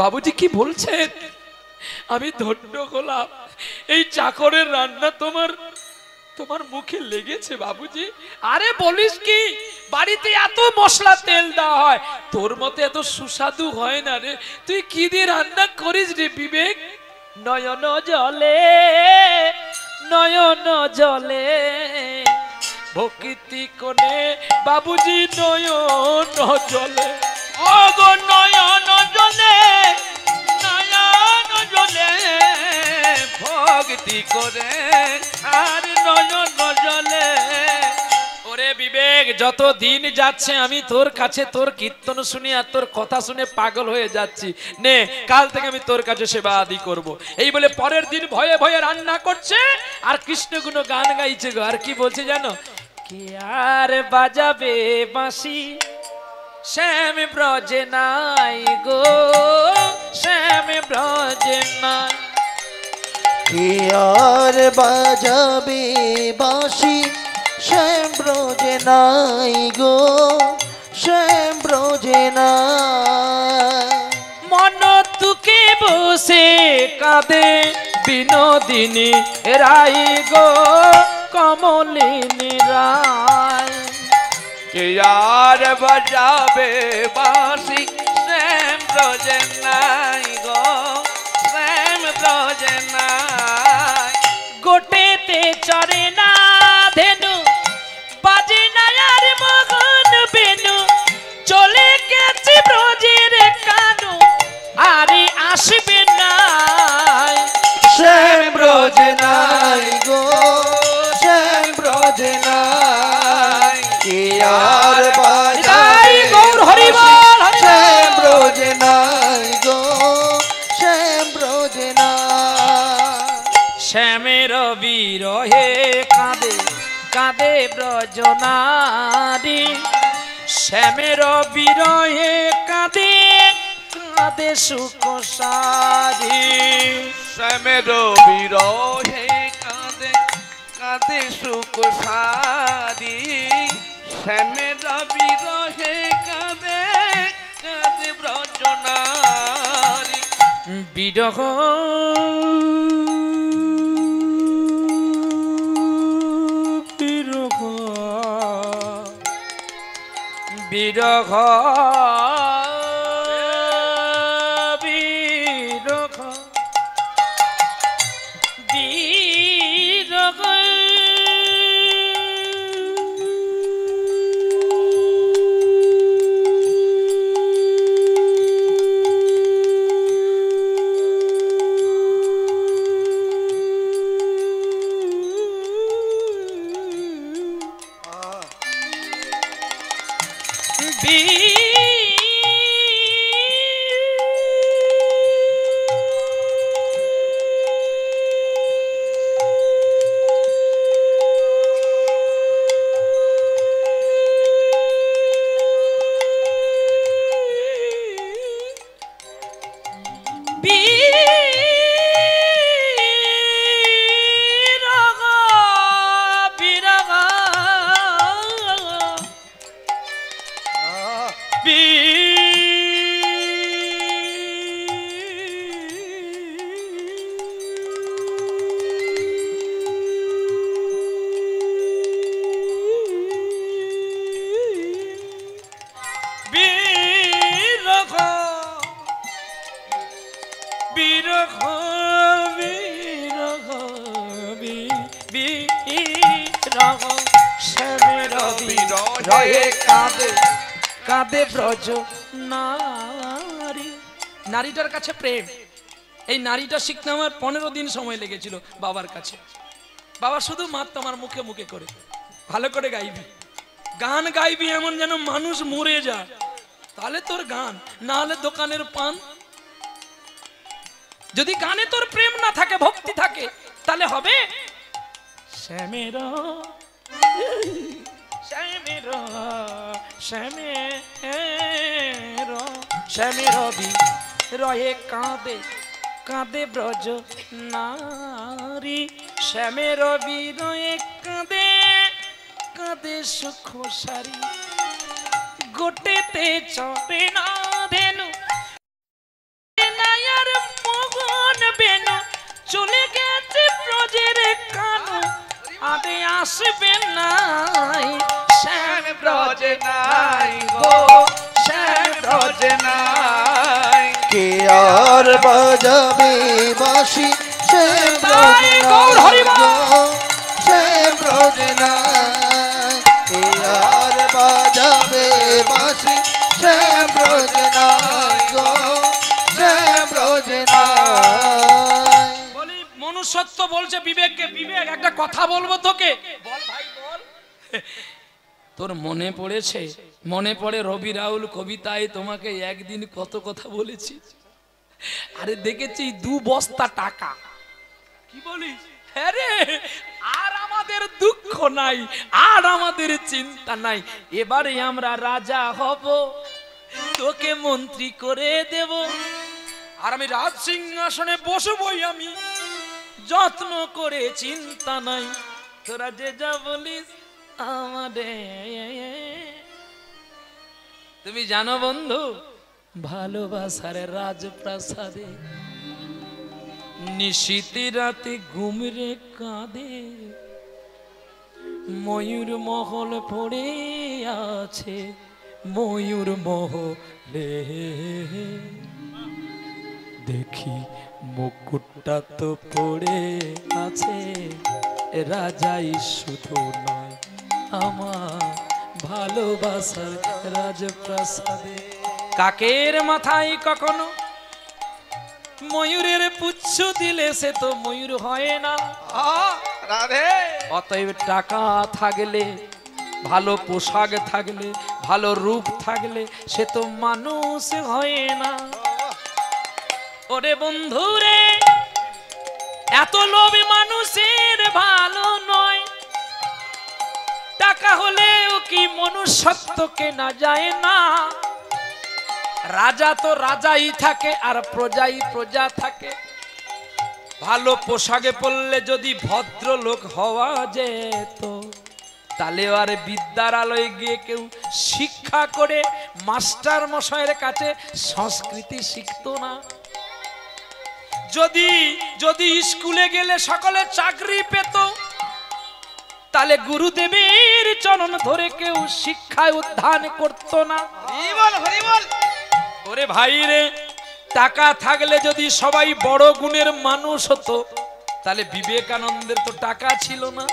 বাবুজি কি বলছেন? আমি ধন্য হলাম, এই চাকরের রান্না তোমার মুখে লেগেছে বাবুজি। আরে বলিস কি, বাড়িতে এত মশলা তেল দেওয়া হয়, তোর মতে এত সুস্বাদু হয় না রে। তুই কি দিয়ে রান্না করিস রে বিবেক? নয়ন জলে, নয়ন জলে ভক্তি কোনে বাবুজি, নয়ন জলে। ও গো নয়ন জলে, নয়ন জলে ভক্তি করে আর নয়ন জলে। ওরে বিবেক, যত দিন যাচ্ছে আমি তোর কাছে তোর কীর্তন শুনি আর তোর কথা শুনে পাগল হয়ে যাচ্ছি। নে, কাল থেকে আমি তোর কাছে সেবা আদি করব। এই বলে পরের দিন ভয়ে ভয়ে রান্না করছে আর কৃষ্ণগুণ গান গাইছে গো। আর কি বলছে জানো? কে আর বাজাবে বাঁশি শ্যাম ব্রজে নাই গো, শ্যাম ব্রজে নাই। কে আর বাজাবে বাঁশি শ্যাম ব্রজে নাই গো, শ্যাম ব্রজে নাই। মন তুকে বসে কাঁদে বিনোদিনী রাই গো, কমলিনী রায়। কে আর বাজাবে বাঁশি শ্যাম ব্রজে নাই গো, শ্যাম ব্রজে নাই। গোটেতে চরে না ধেনু, বাজে না আর মগন বেনু, চলে গেছে ব্রজের কানু, আরে আসবে না। শ্যাম ব্রজে নাই গো, শ্যাম ব্রজে নাই। কে আর বাজাবে গৌর হরি বল, শ্যাম ব্রজে নাই গো, শ্যাম ব্রজে নাই। শ্যামের বিরহে কাঁদে কাঁদে ব্রজনারী, শ্যামের বিরহে কাঁদে কাঁদে সুখসারী। শ্যামের বিরহে কাঁদে কাঁদে সুখসারী, শ্যামের বিরহে কাঁদে কাঁদে ব্রজনারী। বিরহ বিরহ বিরহ বিরহ বিরহ। বিরহ শ্যামের বিরহে কাঁদে কাঁদে ব্রজ নারী। নারীটার কাছে প্রেম, এই নারীটা শিখতে আমার 15 দিন সময় লেগেছিল বাবার কাছে। বাবা শুধু মাত্র আমার মুখে মুখে করে, ভালো করে গাইবি, গান গাইবি এমন যেন মানুষ মরে যায়, তাহলে তোর গান, না হলে দোকানের পান। যদি গানে তোর প্রেম না থাকে, ভক্তি থাকে, তাহলে হবে। শ্যামের শ্যামের শ্যামের শ্যামের বিরহে কাঁদে কাঁদে ব্রজ নারী। শ্যামের বিরহে কাঁদে কাঁদে সুখ সারি। গোটেতে চড়ে না ধেনু নায়ার মগন বেনু, চলে গেছে ব্রজের কানু, আদে আসবে নাই। শ্যাম ব্রজ নাই গো, শ্যাম ব্রজ নাই। কে আর বাজাবে বাঁশি শ্যাম ব্রজ গৌর হরি বল। শ্যাম ব্রজ নাই। কে আর বাজাবে বাঁশি শ্যাম ব্রজ নাই গো, শ্যাম ব্রজ নাই। বলি মনুষ্যত্ব বলছে বিবেককে, বিবেক একটা কথা বলবো তোকে, বল ভাই বল। তোর মনে পড়েছে, মনে পড়ে রবি রাহুল কবিতায় তোমাকে একদিন কত কথা বলেছি। আরে দেখেছি 2 বস্তা টাকা, কি বলিস? আরে আর আমাদের দুঃখ নাই, আর আমাদের চিন্তা নাই, এবারে আমরা রাজা হব, তোকে মন্ত্রী করে দেব, আর আমি রাজ সিংহাসনে বসবই আমি, যত্ন করে চিন্তা নাই, তোরা যে যা বলিস আমাদের। তুমি জানো বন্ধু, ভালোবাসার রাজপ্রাসাদে নিশীতি রাতে ঘুমরে কাঁদে, ময়ূর মহল পড়ে আছে, ময়ূর মহলে দেখি মুকুটটা তো পড়ে আছে, রাজাই শুধু নয় আমার ভালোবাসার রাজপ্রাসাদে। কাকের মাথায় কখনো ময়ূরের পুচ্ছ দিলে সে তো ময়ূর হয় না। রাধে অতএব টাকা থাকলে, ভালো পোশাক থাকলে, ভালো রূপ থাকলে সে তো মানুষ হয় না। ওরে বন্ধু রে, এত লোভ মানুষের ভালো নয়, টাকা হলেও কি মনুষ্যত্ব কেনা যায় না। রাজা তো রাজাই থাকে আর প্রজাই প্রজা থাকে। ভালো পোশাকে পড়লে যদি ভদ্রলোক হওয়া যেত, তাহলে আর বিদ্যার আলোয় গিয়ে কেউ শিক্ষা করে মাস্টার মশাইয়ের কাছে সংস্কৃতি শিখতো না। যদি যদি স্কুলে গেলে সকলে চাকরি পেত, তাহলে গুরুদেবের চরণ ধরে কেউ শিক্ষায় উদ্ধান করতো না। হরিবল হরিবল। ওরে ভাই রে, টাকা থাকলে যদি সবাই বড় গুণের মানুষ হতো, তাহলে বিবেকানন্দের তো টাকা ছিল না,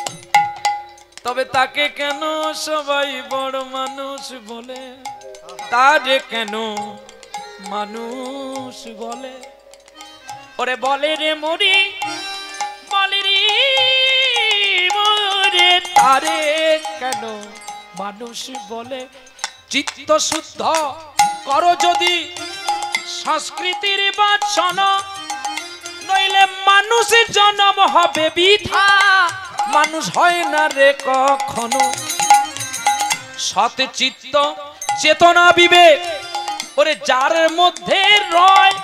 তবে তাকে কেন সবাই বড় মানুষ বলে, তারে কেন মানুষ বলে? ওরে বলে রে মরি, বলে রে মরে, তারে কেন মানুষ বলে? চিত্ত শুদ্ধ করো যদি সংস্কৃতির বাচন, নইলে মানুষের জন্ম হবে বৃথা, মানুষ হয় না রে কখনো। সৎ চিত্ত চেতনা বিবেক ওরে যার মধ্যে রয়,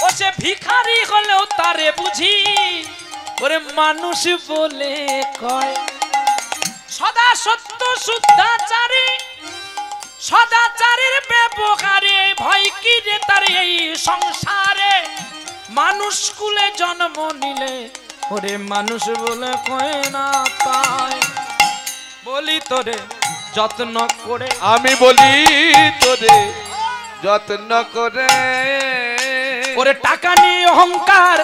ও সে ভিখারি হলেও তারে বুঝি ওরে মানুষ বলে কয়। সদা সত্য শুদ্ধাচারী, সদাচারের ব্যবহারে ভয় কি রে তার এই সংসারে। মানুষ কুলে জন্ম নিলে ওরে মানুষ বলে কয় না, তাই বলি তোরে যত্ন করে, আমি বলি তোরে যত্ন করে। ওরে টাকা নিয়ে অহংকার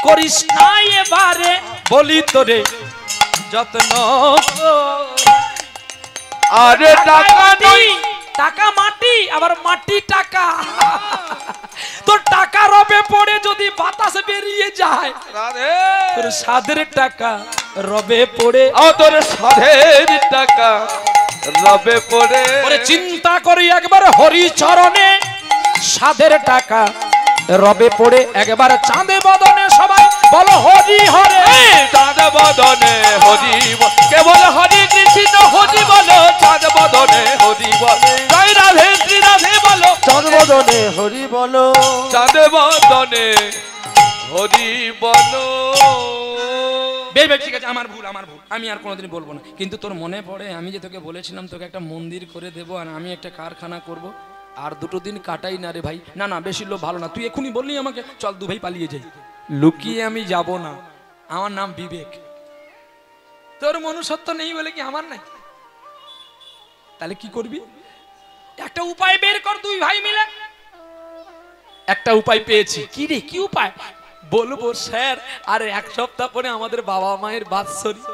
করিস না এবারে, বলি তোরে যত্ন করে। আরে টাকা নই টাকা মাটি, আবার মাটি টাকা। তোর টাকা রবে পড়ে যদি বাতাসে বেরিয়ে যায়, রাধে তোর সাদের টাকা রবে পড়ে। তোর সাধের টাকা রবে পড়ে। ওরে চিন্তা করি একবার হরি চরণে, সাদের টাকা রবে পড়ে একবার চাঁদে বদনে। সবাই বলো হরি হরে। চাঁদ বদনে হরি কেবল হরি কৃষ্ণ হরি বলো, চাঁদ বদনে হরি বলো, জয় রাধে শ্রী রাধে বলো, চাঁদ বদনে হরি বলো, চাঁদ বদনে হরি বলো। বেশ বেশ ঠিক আছে, আমার ভুল আমার ভুল, আমি আর কোনোদিন বলবো না। কিন্তু তোর মনে পড়ে আমি যে তোকে বলেছিলাম তোকে একটা মন্দির করে দেবো আর আমি একটা কারখানা করব, আর দুটো দিন কাটাই না রে ভাই। না না বেশি লোক ভালো না, তুই এক্ষুনি বললি আমাকে চল দু ভাই পালিয়ে যাই। লুকিয়ে আমি যাব না, আমার নাম বিবেক। তোর মনুষ্যত্ব নেই বলে কি আমার নাই? তাহলে কি করবি? একটা উপায় বের কর দুই ভাই মিলে। একটা উপায় পেয়েছি। কি রে কি উপায়? বলবো স্যার আর এক সপ্তাহ পরে আমাদের বাবা মায়ের বাৎসরিক,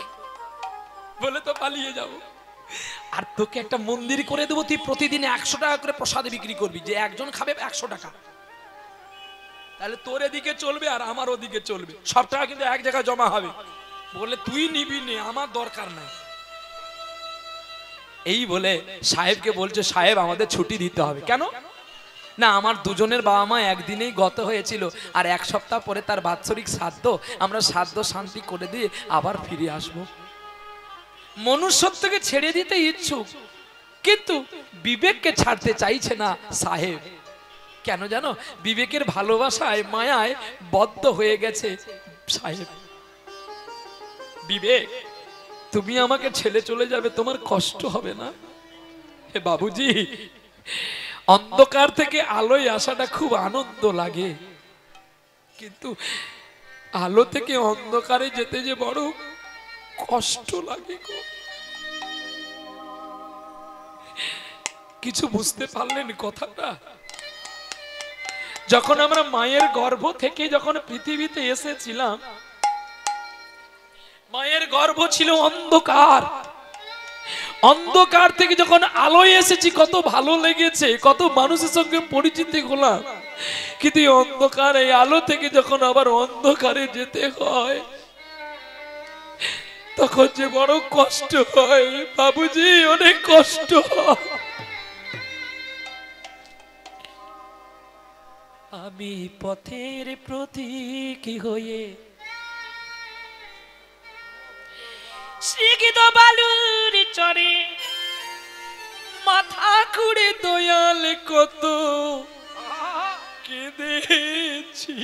বলে তো পালিয়ে যাব। আর তোকে একটা মন্দির করে দেবো, তুই প্রতিদিন 100 টাকা করে প্রসাদ বিক্রি করবি, যে একজন খাবে 100 টাকা। তাহলে তোর এদিকে চলবে আর আমার ওদিকে চলবে, সব টাকা কিন্তু এক জায়গায় জমা হবে। বলে তুই নিবি নে, আমার দরকার নাই। এই বলে সাহেবকে বলছে সাহেব আমাদের ছুটি দিতে হবে। কেন? না আমার দুজনের বাবা মা একদিনেই গত হয়েছিল, আর এক সপ্তাহ পরে তার বাৎসরিক শ্রাদ্ধ, আমরা শ্রাদ্ধ শান্তি করে দিয়ে আবার ফিরে আসবো। মনুষ্যত্বকে ছেড়ে দিতে ইচ্ছুক, কিন্তু বিবেককে ছাড়তে চাইছে না সাহেব। কেন জানো? বিবেকের ভালোবাসায় মায়ায় বদ্ধ হয়ে গেছে সাহেব। বিবেক তুমি আমাকে ছেড়ে চলে যাবে, তোমার কষ্ট হবে না? হে বাবুজি, অন্ধকার থেকে আলোয় আসাটা খুব আনন্দ লাগে, কিন্তু আলো থেকে অন্ধকারে যেতে যে বড় কষ্ট লাগে গো। কিছু বুঝতে পারলেন কথাটা? যখন আমরা মায়ের গর্ভ থেকে যখন পৃথিবীতে এসেছিলাম, মায়ের গর্ভ ছিল অন্ধকার। অন্ধকার থেকে যখন আলোয় এসেছি কত ভালো লেগেছে, কত মানুষের সঙ্গে পরিচিত হলাম। কিন্তু অন্ধকার এই আলো থেকে যখন আবার অন্ধকারে যেতে হয়, তখন যে বড় কষ্ট হয় বাবুজি, অনেক কষ্ট হয়। আমি পথের প্রতীকী হয়ে শিখিত বালুর চরে মাথা খুঁড়ে দয়াল কত কেঁদেছি।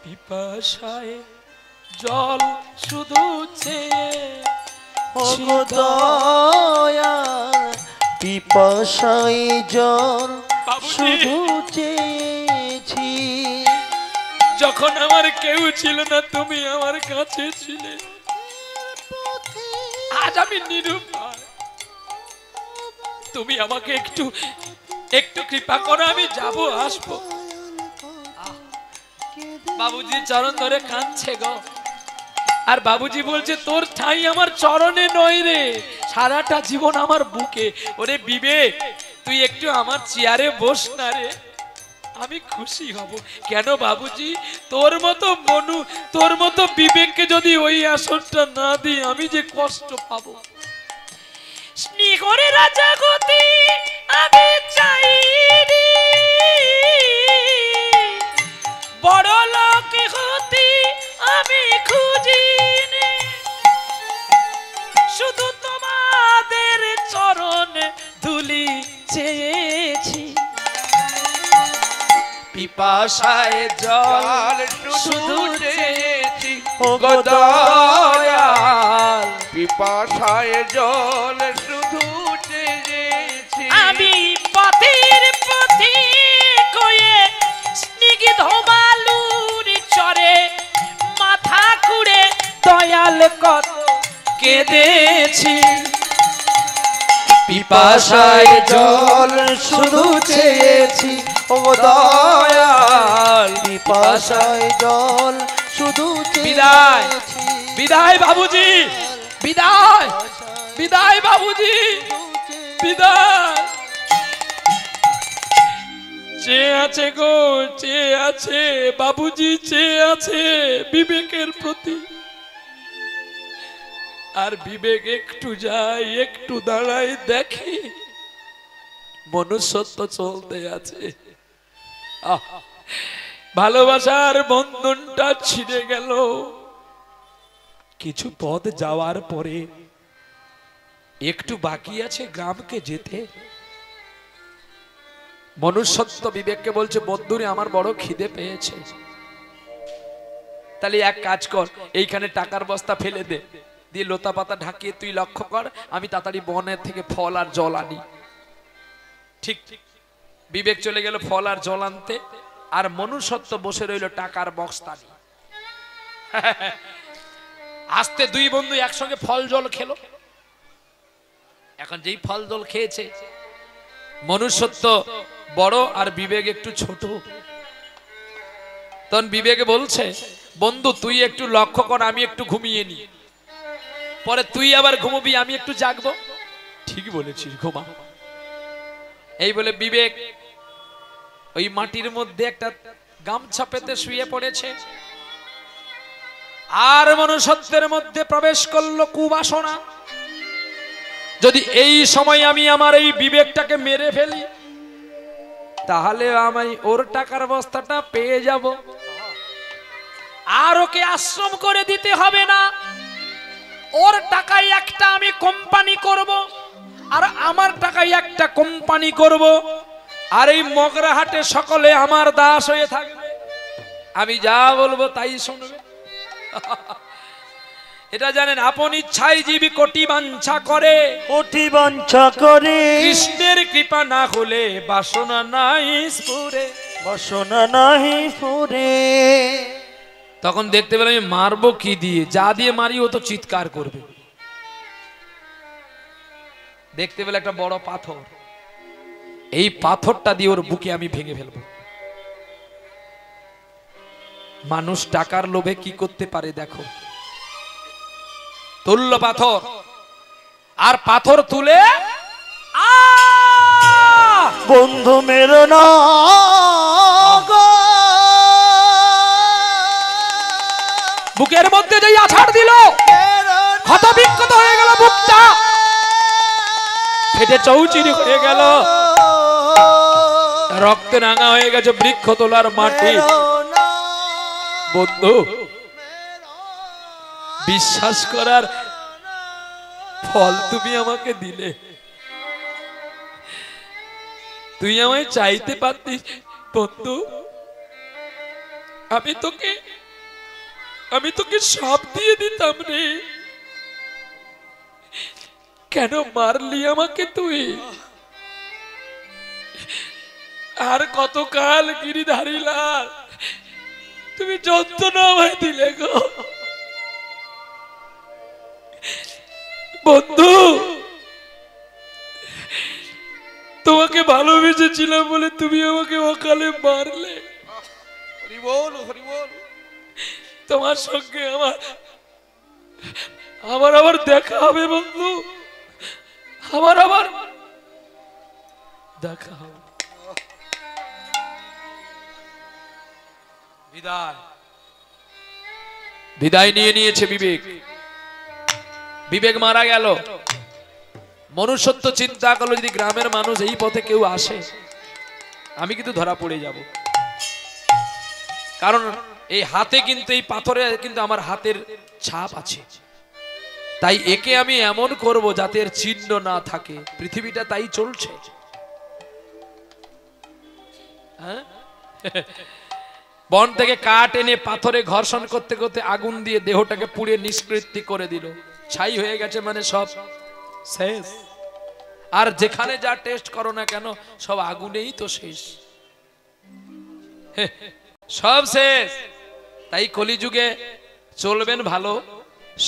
পিপাসায় জল শুধু চেয়ে দয়াল পিপাসায় জল শুধু চেয়েছি। যখন আমার কেউ ছিল না তুমি আমার কাছে ছিলে, আজ আমি নিরুপায়। তুমি আমাকে একটু একটু কৃপা করো, আমি যাব আসবো। বাবুজি চরণ ধরে কাঁদছে গো, আর বাবুজি বলছে তোর ঠাঁই আমার চরণে নয় রে, সারাটা জীবন আমার বুকে। ওরে বিবেক তুই একটু আমার চেয়ারে বস না রে, আমি খুশি হব। কেন বাবুজি? তোর মতো মনু, তোর মতো বিবেককে যদি ওই আসনটা না দিই আমি যে কষ্ট পাবো। স্নেহরে রাজা গতি আমি চাই রে, বড় লোক হতে আমি খুঁজি নে, শুধু তোমাদের চরণ ধুলি চেয়েছি। পিপাসায় জল শুধু চেয়েছি গো দয়াল, পিপাসায় জল শুধু চেয়েছি। আমি পথের পথিক হয়ে স্নিগ্ধ বালুর চরে মাথা খুঁড়ে দয়াল কত কেঁদেছি। পিপাসায় জল শুধু চেয়েছি ও দয়াল, পিপাসায় জল শুধু বিদায় চেয়েছি। বিদায় বাবুজি, বিদায় বিদায় বাবুজি, বিদায়। চেয়ে আছে গো, চেয়ে আছে বাবুজি, চেয়ে আছে বিবেকের প্রতি। আর বিবেক একটু যায়, একটু দাঁড়ায়, দেখে মনুষ্যত্ব চলতে আছে। ভালোবাসার বন্ধনটা ছিঁড়ে গেল। কিছু পথ যাওয়ার পরে একটু বাকি আছে গ্রামকে যেতে। মনুষ্যত্ব বিবেককে বলছে, বন্ধুরে আমার বড় খিদে পেয়েছে, তাহলে এক কাজ কর, এইখানে টাকার বস্তা ফেলে দে, দিয়ে লতা পাতা ঢাকিয়ে তুই লক্ষ্য কর, আমি তাড়াতাড়ি বনের থেকে ফল আর জল আনি। ঠিক বিবেক চলে গেল ফল আর জল আনতে, আর মনুষ্যত্ব বসে রইল টাকার বস্তা নিয়ে। আস্তে দুই বন্ধু একসঙ্গে ফল জল খেলো। এখন যেই ফল জল খেয়েছে, মনুষ্যত্ব বড় আর বিবেক একটু ছোট। তখন বিবেকে বলছে, বন্ধু তুই একটু লক্ষ্য কর, আমি একটু ঘুমিয়ে নি, পরে তুই আবার ঘুমবি, আমি একটু জাগবো। ঠিক বলেছিস, ঘুমা। এই বলে বিবেক ওই মাটির মধ্যে একটা গামছা পেতে শুয়ে পড়েছে। আর মনুষ্যত্বের মধ্যে প্রবেশ করলো কুবাসনা। যদি এই সময় আমি আমার এই বিবেকটাকে মেরে ফেলি, তাহলে আমি ওর টাকার বস্তাটা পেয়ে যাব, আর ওকে আশ্রম করে দিতে হবে না। ওর টাকায় একটা আমি কোম্পানি করব, আর আমার টাকায় একটা কোম্পানি করব, আর এই মগরাহাটে সকলে আমার দাস হয়ে থাকবে, আমি যা বলবো তাই শুনবে। এটা জানেন, আপন ইচ্ছায় জীবী কোটি বাঞ্ছা করে, কোটি বাঞ্ছা করে, কৃষ্ণের কৃপা না হলে বাসনা নাই স্ফুরে, বাসনা নাহি ফুরে। তখন দেখতে পেলাম আমি মারবো কি দিয়ে, যা দিয়ে মারি ও তো চিৎকার করবে। দেখতে পেলে একটা বড় পাথর, এই পাথরটা দিয়ে ওর বুকে আমি ভেঙে ফেলবো। মানুষ টাকার লোভে কি করতে পারে দেখো, তুল্য পাথর, আর পাথর তুলে বন্ধু মেরো না গো, বুকের মধ্যে যেই আছাড় দিল, ক্ষত বিক্ষত হয়ে গেল, বুকটা ফেটে চৌচিরি হয়ে গেল, রক্তে রাঙা হয়ে গেছে বৃক্ষ তোলার মাটি। বন্ধু, বিশ্বাস করার ফল তুমি আমাকে দিলে। তুই আমায় চাইতে পারতিস বন্ধু, আমি তোকে সব দিয়ে দিতাম রে। কেন মারলি আমাকে তুই? আর কতকাল গিরিধারী লাল তুমি যন্ত্রণা আমায় দিলে গো বন্ধু। তোমাকে ভালোবেসেছিলাম বলে তুমি আমাকে অকালে মারলে। হরি বল, হরি বল। তোমার সঙ্গে আমার আবার দেখা হবে বন্ধু, আমার আবার দেখা হবে। বিদায় নিয়ে নিয়েছে বিবেক। বিবেক মারা গেল। মনুষ্যত্ব চিন্তা করলো, যদি গ্রামের মানুষ এই পথে কেউ আসে, আমি কিন্তু ধরা পড়ে যাব। কারণ এই হাতে কিন্তু, এই পাথরে কিন্তু আমার হাতের ছাপ আছে। তাই একে আমি এমন করব যাতে এর চিহ্ন না থাকে। পৃথিবীটা তাই চলছে। হ্যাঁ, বন থেকে কাঠ এনে পাথরে ঘর্ষণ করতে করতে আগুন দিয়ে দেহটাকে পুড়ে নিষ্কৃতি করে দিল। ছাই হয়ে গেছে, মানে সব শেষ। আর যেখানে যা টেস্ট করো না কেন, সব আগুনেই তো শেষ, সব শেষ। তাই কলিযুগে চলবেন ভালো,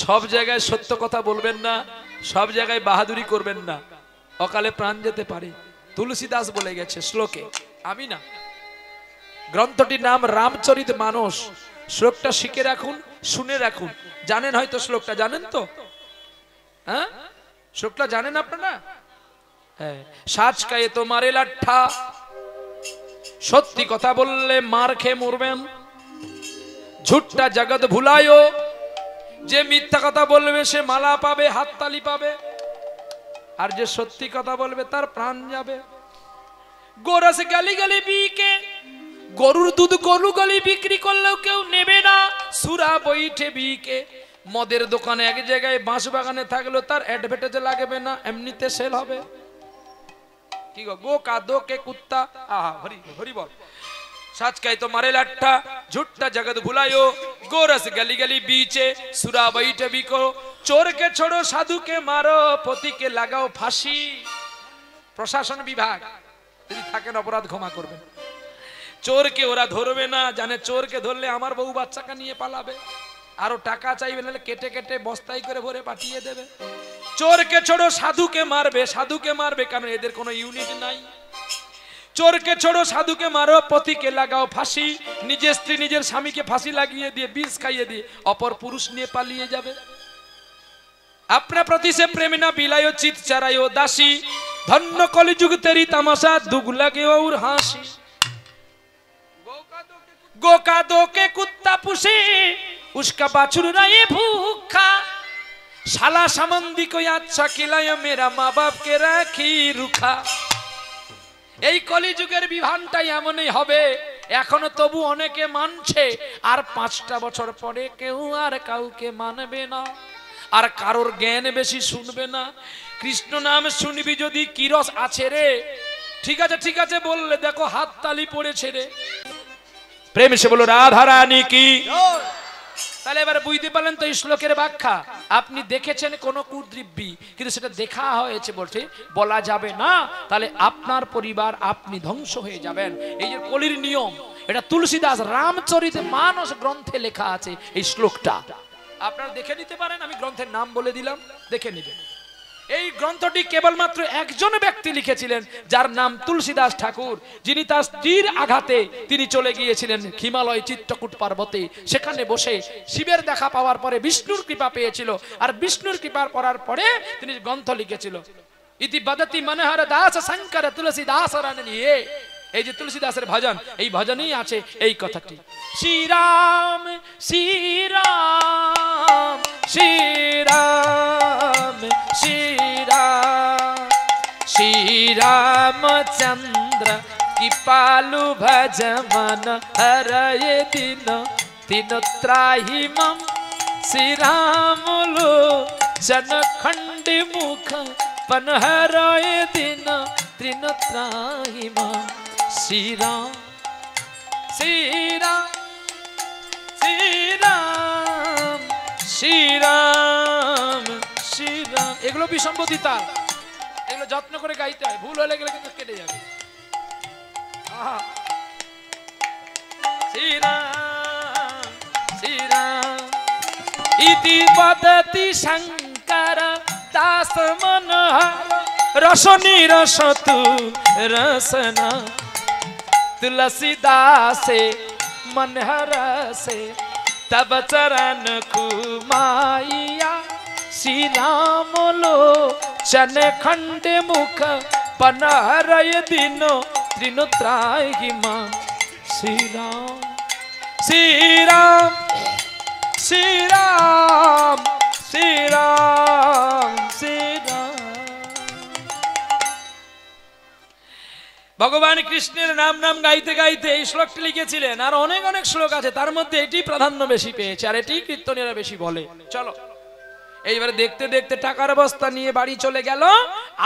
সব জায়গায় সত্য কথা বলবেন না, সব জায়গায় বাহাদুরি করবেন না, অকালে প্রাণ যেতে পারে। তুলসী দাস বলে গেছে শ্লোকে, আমি না। গ্রন্থটির নাম রামচরিত মানস। শ্লোকটা শিখে রাখুন, শুনে রাখুন। জানেন হয়তো শ্লোকটা, জানেন তো? হ্যাঁ, শ্লোকটা জানেন আপনারা? হ্যাঁ, সাজ কায়ে তো মারে লাঠা, সত্যি কথা বললে মার খেয়ে মরবেন। ঝুট্টা জগৎ ভুলায়ো, যে মিথ্যা কথা বলবে সে মালা পাবে, হাততালি পাবে, আর যে সত্যি কথা বলবে তার প্রাণ যাবে। গোরস গালি গালি বিকে, গরুর দুধ গরু গালি বিক্রি করলেও কেউ নেবে না। সুরা বইঠে বিকে, মদের দোকানে এক জায়গায় বাঁশ বাগানে থাকলেও তার অ্যাডভার্টাইজে লাগবে না, এমনিতে সেল হবে। কি গো, গো কা দো কে কুত্তা, আহা হরি হরি বল। सच कहे तो मारे लट्ठा, झूठा जगत भुलायो, गोरस गली गली बीचे, सुरा बैठ बिको। चोर के छोड़ो, साधु के मारो, पति के लागाओ फांसी। प्रशासन विभाग যদি থাকেন অপরাধ ক্ষমা করবেন। চোরকে ওরা ধরবে না, জানে চোরকে ধরলে আমার বউ বাচ্চাকে নিয়ে পালাবে, আরো টাকা চাইবে, নাহলে কেটে কেটে বস্তায় করে ভরে পাঠিয়ে দেবে। চোরকে ছোড়ো, সাধুকে মারবে, সাধুকে মারবে কারণ এদের কোনো ইউনিট নাই। চোরকে ছোড়ো, সাধুকে মারো, পতিকে লাগাও ফাঁসি। নিজের স্ত্রী নিজের স্বামীকে ফাঁসি লাগিয়ে দিয়ে বিষ খাইয়ে দিয়ে অপর পুরুষ নিয়ে পালিয়ে যাবে। अपना प्रति से प्रेम ना बिलायो, चित चरायो दासी। धन्य कलिजुग तेरी तमाशा, दुग लगे और हांसी। गो का दो के कुत्ता पुसे, उसका बाछुर रहे भूखा। शाला समंदी को अच्छा खिलाया, मेरा माँ बाप के राखी रुखा। এই কলিযুগের বিধানটাই এমনই হবে। এখনো তবু অনেকে মানছে, আর 5টা বছর পরে কেউ আর কাউকে মানবে না, আর কারোর জ্ঞান বেশি শুনবে না। কৃষ্ণ নাম শুনবি যদি, কি রস আছে রে? ঠিক আছে বললে দেখো হাততালি পড়েছে রে। প্রেম সে বলো রাধা রানী কি। তাহলে এবার বুঝতে পারলেন তো এই শ্লোকের ব্যাখ্যা। আপনি দেখেছেন কোন কুদ্রিব্বি, কিন্তু সেটা দেখা হয়েছে বলছে বলা যাবে না, তাহলে আপনার পরিবার আপনি ধ্বংস হয়ে যাবেন। এই যে কলির নিয়ম, এটা তুলসীদাস রামচরিত মানস গ্রন্থে লেখা আছে এই শ্লোকটা। আপনারা দেখে নিতে পারেন, আমি গ্রন্থের নাম বলে দিলাম, দেখে নেবেন। এই গ্রন্থটি কেবলমাত্র একজন ব্যক্তি লিখেছিলেন, যার নাম তুলসীদাস ঠাকুর, যিনি তার স্ত্রীর আঘাতে তিনি চলে গিয়েছিলেন হিমালয় চিত্রকূট পর্বতে। সেখানে বসে শিবের দেখা পাওয়ার পরে বিষ্ণুর কৃপা পেয়েছিল, আর বিষ্ণুর কৃপা করার পরে তিনি গ্রন্থ লিখেছিল। ইতি বদতি মনোহর দাস শঙ্কর তুলসীদাস নিয়ে, এই যে তুলসীদাসের ভজন, এই ভজনেই আছে এই কথাটি। শ্রীরাম শ্রীরাম শ্রীরাম श्रीराम श्रीरामचंद्र कृपालु भज मन हरय दिन दिन त्राहि मम। श्रीराम लोचन खंड मुख पन हरय दिन दिन त्राहि मम। श्रीराम श्रीराम श्रीराम श्रीराम শ্রীরাম। এগুলো বিসম্পতি তাল, এগুলো যত্ন করে গাইতে হয়, ভুল হলে গেলে কিন্তু কেটে যাবে। শ্রীরাম শ্রীরাম ইতি বদতি শঙ্কর দাস মনোহর রসনি রসতু রসনা। तुलसी दासे मन हरसे तब चरण कुमाइया। श्री राम लोचन खंड मुख पनहरय दिनो त्रिनो त्राहि मां। श्री राम श्री राम श्री राम श्री राम श्री राम। ভগবান কৃষ্ণের নাম নাম গাইতে গাইতে এই শ্লোকটি লিখেছিলেন। আর অনেক অনেক শ্লোক আছে, তার মধ্যে এটি প্রাধান্য বেশি পেয়েছে, আর এটি কীর্তনীয়রা বেশি বলে। চলো এইবারে দেখতে দেখতে টাকার বস্তা নিয়ে বাড়ি চলে গেল,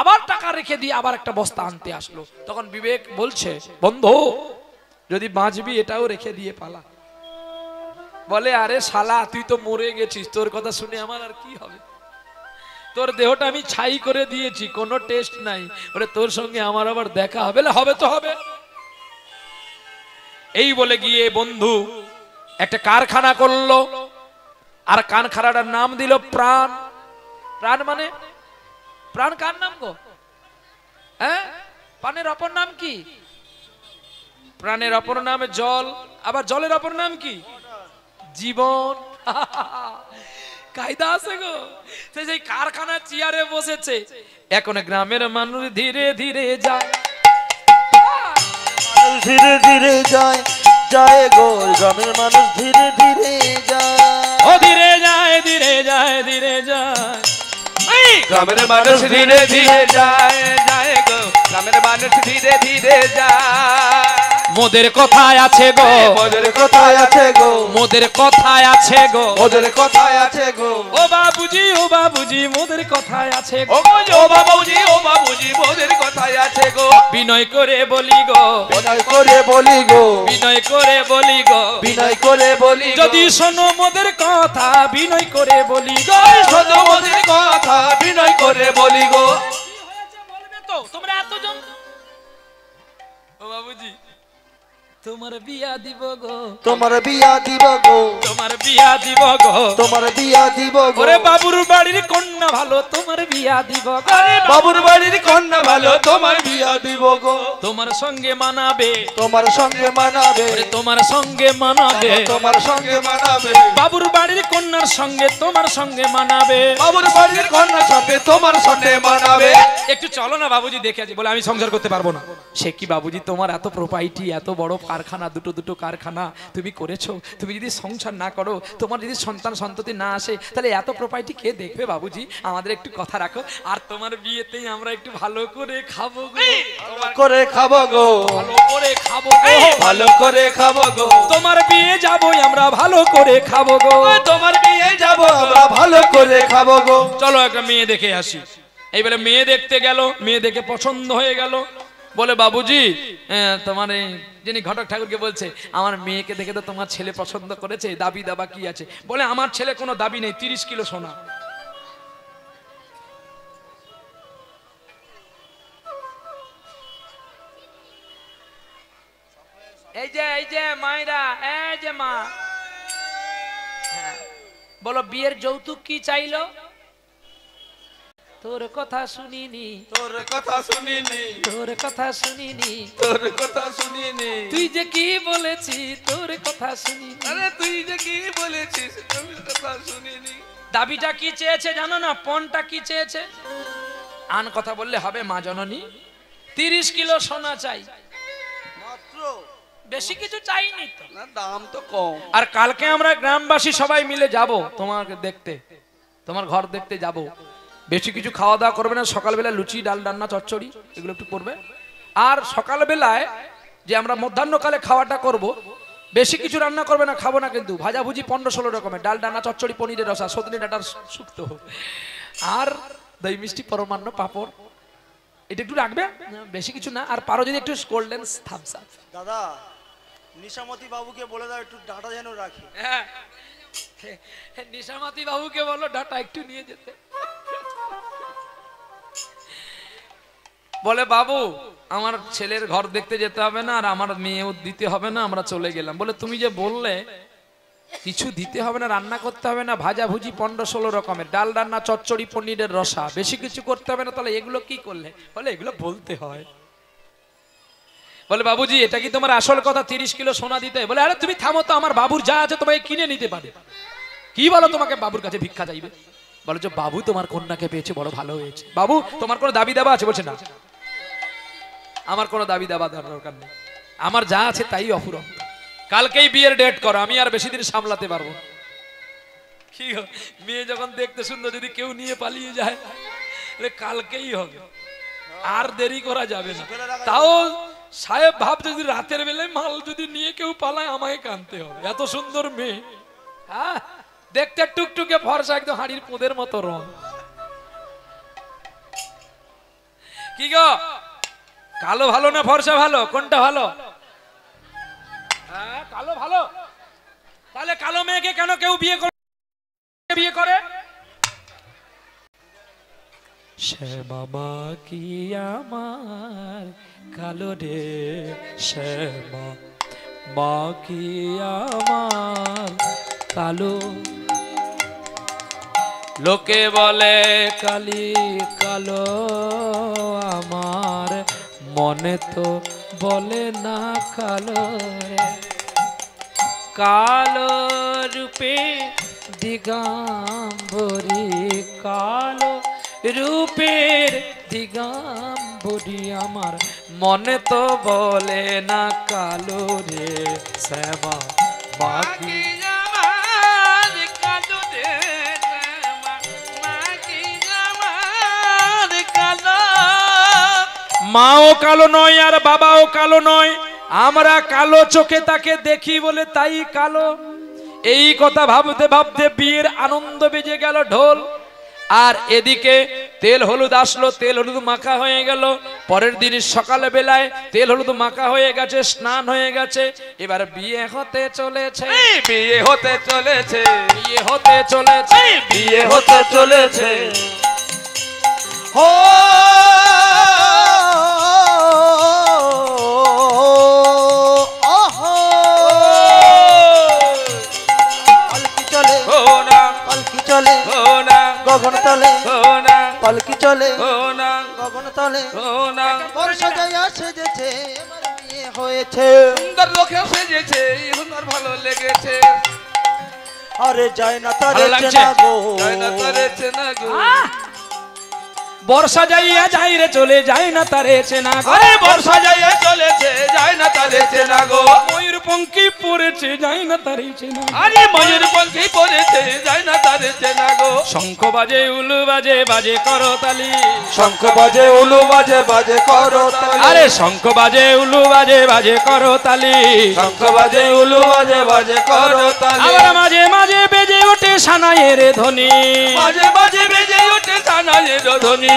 আবার টাকা রেখে দিয়ে আবার একটা বস্তা আনতে আসলো। তখন বিবেক বলছে, বন্ধু যদি বাঁচবি এটাও রেখে দিয়ে পালা। বলে, আরে শালা তুই তো মরে গেছিস, তোর কথা শুনে আমার আর কি হবে? তোর দেহটা আমি ছাই করে দিয়েছি, কোনো টেস্ট নাই। বলে, তোর সঙ্গে আমার আবার দেখা হবে? হবে তো হবে। এই বলে গিয়ে বন্ধু একটা কারখানা করলো, আর কারখানাটার নাম দিল প্রাণ। প্রাণ মানে প্রাণ কার নাম গো? হ্যাঁ, প্রাণের অপর নাম কি? প্রাণের অপর নাম জল, আবার জলের অপর নাম কি? জীবন। কায়দা আছে গো। সেই কারখানার চেয়ারে বসেছে, এখন গ্রামের মানুষ ধীরে ধীরে যায়, মানুষ ধীরে ধীরে যায়, যায় গো গ্রামের মানুষ ধীরে ধীরে যায়। ও ধীরে যায়, ধীরে যায়, ধীরে যায়। গ্রামের মানুষ ধীরে ধীরে যায়, যায় গো গ্রামের মানুষ ধীরে ধীরে যায়। মোদের কথায় আছে গো, ওদের কোথায় আছে গো, মোদের কথায় আছে গো, ওদের কোথায় আছে গো। ও বাবুজি, ও বাবুজি, মোদের কথায় আছে ও গো। গো, ও বাবুজি, ও বাবুজি, মোদের কথায় আছে গো। বিনয় করে বলি গো, বিনয় করে বলি গো, বিনয় করে বলি গো, বিনয় করে বলি গো। যদি শোনো মোদের কথা, বিনয় করে বলি গো। শোনো মোদের কথা, বিনয় করে বলি গো। বলবে তো তোমরা এতজন। ও বাবুজি, তোমার বিয়া দিব গো, তোমার বিয়া দিব গো, তোমার বিয়া দিব গো। তোমার বিয়া দিব গো। ওরে বাবুর বাড়ির কন্যা ভালো, তোমার বিয়া দিব গো। বাবুর বাড়ির কন্যা ভালো, তোমার বিয়া দিব গো। তোমার সঙ্গে মানাবে, তোমার সঙ্গে মানাবে, ওরে তোমার সঙ্গে মানাবে। তোমার সঙ্গে মানাবে। বাবুর বাড়ির কন্যার সঙ্গে তোমার সঙ্গে মানাবে। বাবুর বাড়ির কন্যার সাথে তোমার সঙ্গে মানাবে। একটু চলো না বাবুজি, দেখে আছি। বলে আমি সংসার করতে পারবো না। সে কি বাবুজি, তোমার এত প্রোপাইটি, এত বড় কারখানা, দুটো দুটো কারখানা তুমি করেছো, তুমি যদি সংসার না করো, তোমার যদি সন্তান সন্ততি না আসে, তাহলে এত প্রোপাইটি কে দেখবে বাবুজি? আমাদের একটু কথা রাখো, আর তোমার বিয়েতেই আমরা একটু ভালো করে খাবো গো, করে খাবো গো, ভালো করে খাবো গো, ভালো করে খাবো গো। তোমার বিয়ে যাবোই আমরা ভালো করে খাবো গো। তোমার বিয়ে যাব আমরা ভালো করে খাবো গো। চলো একটা মেয়ে দেখে আসি। এইবারে মেয়ে দেখতে গেল, মেয়ে দেখে পছন্দ হয়ে গেল। বলে বাবুজি, তোমার এই যিনি ঘটক ঠাকুরকে বলছে, আমার মেয়েকে দেখে তো তোমার ছেলে পছন্দ করেছে, দাবি দাবা কি আছে? বলে আমার ছেলে কোনো দাবি নেই, 30 কিলো সোনা। এই যে মায়েরা, এই যে মা, হ্যাঁ, বলো বিয়ের যৌতুক কি চাইলো? তোর কথা শুনিনি, তোর কথা শুনিনি, তোর কথা শুনিনি, তোর কথা শুনিনি। তুই যে কি বলেছি তোর কথা শুনিনি। আরে তুই যে কি বলেছিস তোর কথা শুনিনি। দাবিটা কি চেয়েছে জানো না? পণটা কি চেয়েছে? আন কথা বললে হবে মা জননী, 30 কিলো সোনা চাই, মাত্র। বেশি কিছু চাইনি তো। না, দাম তো কম। আর কালকে আমরা গ্রামবাসী সবাই মিলে যাব তোমাকে দেখতে, তোমার ঘর দেখতে যাব। বেশি কিছু খাওয়া দাওয়া করবে না, সকালবেলা লুচি, ডাল, ডান্না, চচ্চড়ি এগুলো একটু করবে। আর সকালবেলায় যে আমরা মধ্যাহ্নকালে খাওয়াটা করব, বেশি কিছু রান্না করবে না, খাবো না কিন্তু। ভাজাভুজি 15-16 রকমের, ডাল, ডান্না, চচ্চড়ি, পনিরের রসা, সজনে ডাঁটার শুক্তো, আর দই মিষ্টি, পরমান্ন, পাঁপড়, এটা একটু রাখবে, বেশি কিছু না। আর পারো যদি একটু কোল্ড ড্রিঙ্কস, থামস আপ। দাদা, নিশামতি বাবুকে বলে দাও একটু ডাটা যেন রাখি। হ্যাঁ, নিশামতি বাবুকে বলো ডাটা একটু নিয়ে যেতে। বলে বাবু, আমার ছেলের ঘর দেখতে যেতে হবে না, আর আমার মেয়েও দিতে হবে না, আমরা চলে গেলাম। বলে তুমি যে বললে কিছু দিতে হবে না, রান্না করতে হবে না, ভাজা ভুজি 15-16 রকমের, ডাল, রান্না, চচ্চড়ি, পনিরের রসা, বেশি কিছু করতে হবে না, তাহলে এগুলো কি করলে? বলে এগুলো বলতে হয়। বলে বাবুজি, এটা কি তোমার আসল কথা? 30 কিলো সোনা দিতে? বলে আরে তুমি থামো তো, আমার বাবুর যা আছে তোমাকে কিনে নিতে পারে। কি বলো, তোমাকে বাবুর কাছে ভিক্ষা চাইবে? বলো যে বাবু তোমার কন্যাকে পেয়েছে, বড় ভালো হয়েছে। বাবু তোমার কোনো দাবি দাবা আছে? বলছে না, আমার কোনো দাবি দাবা দরকার নেই, আমার যা আছে তাই অফুরন্ত। কালকেই বিয়ের ডেট করো, আমি আর বেশি দিন সামলাতে পারবো। কি গো, মেয়ে যখন দেখতে সুন্দর, যদি কেউ নিয়ে পালিয়ে যায়, কালকেই হবে, আর দেরি করা যাবে না। তাও সাহেব ভাব, যদি রাতের বেলায় মাল যদি নিয়ে কেউ পালায়, আমাকে কানতে হবে। এত সুন্দর মেয়ে, হ্যাঁ, দেখতে টুকটুকে ফর্সা, একদম হাড়ির পোদের মতো রং। কি গো, কালো ভালো না ফর্সা ভালো? কোনটা ভালো? হ্যাঁ, কালো ভালো। তাহলে কালো মেয়েকে কেন কেউ বিয়ে করে? শ্যামা মা কি আমার কালো রে, শ্যামা মা কি আমার কালো। লোকে বলে কালি কালো, আমার মনে তো বলে না কালো রে। কালো রূপে দিগম্বরী কালো রূপের দিগম্বরী আমার মনে তো বলে না কালো রে শ্যামা বাকি মাও কালো নয় আর বাবাও কালো নয়, আমরা কালো চোখে তাকে দেখি বলে তাই কালো। এই কথা ভাবতে ভাবতে বিয়ের আনন্দ বেজে গেল ঢোল। আর এদিকে তেল হলুদ আসলো, তেল হলুদ মাখা হয়ে গেল। পরের দিন সকালে বেলায় তেল হলুদ মাখা হয়ে গেছে, স্নান হয়ে গেছে, এবার বিয়ে হতে চলেছে, বিয়ে হতে চলেছে, বিয়ে হতে চলেছে, বিয়ে হতে চলেছে। ও পালকি চলে, ও না, পালকি চলে ও না, গগন তলে, ও না, পালকি চলে ও না, গগন তলে, ও না। বর্ষা যায় সেজেছে, এবার বিয়ে হয়েছে। সুন্দর লোকে সেজেছে, সুন্দর ভালো লেগেছে। আরে যায় না তার ভালো লাগছে? চেনা গো, যায় না তারে চেনা গো। বর্ষা যাইয়া যাই রে চলে যায় না তারে চেনা গো। আরে বর্ষা যাইয়া চলেছে, যায় না তারে চেনা গো। ময়ূর পঙ্খী পড়েছে যায় না তারে চেনা গো। আরে ময়ূর পঙ্খী পড়েছে, যায় না তারে চেনা গো। শঙ্খ বাজে উলু বাজে বাজে করতালি, শঙ্খ বাজে উলু বাজে বাজে করো তালি, আরে শঙ্খ বাজে উলু বাজে বাজে করতালি, শঙ্খ বাজে উলু বাজে বাজে করো তালি, আবার মাঝে মাঝে বেজে ওঠে সানাইয়ের ধ্বনি। মাঝে মাঝে বেজে ওঠে সানাইয়ের ধ্বনি।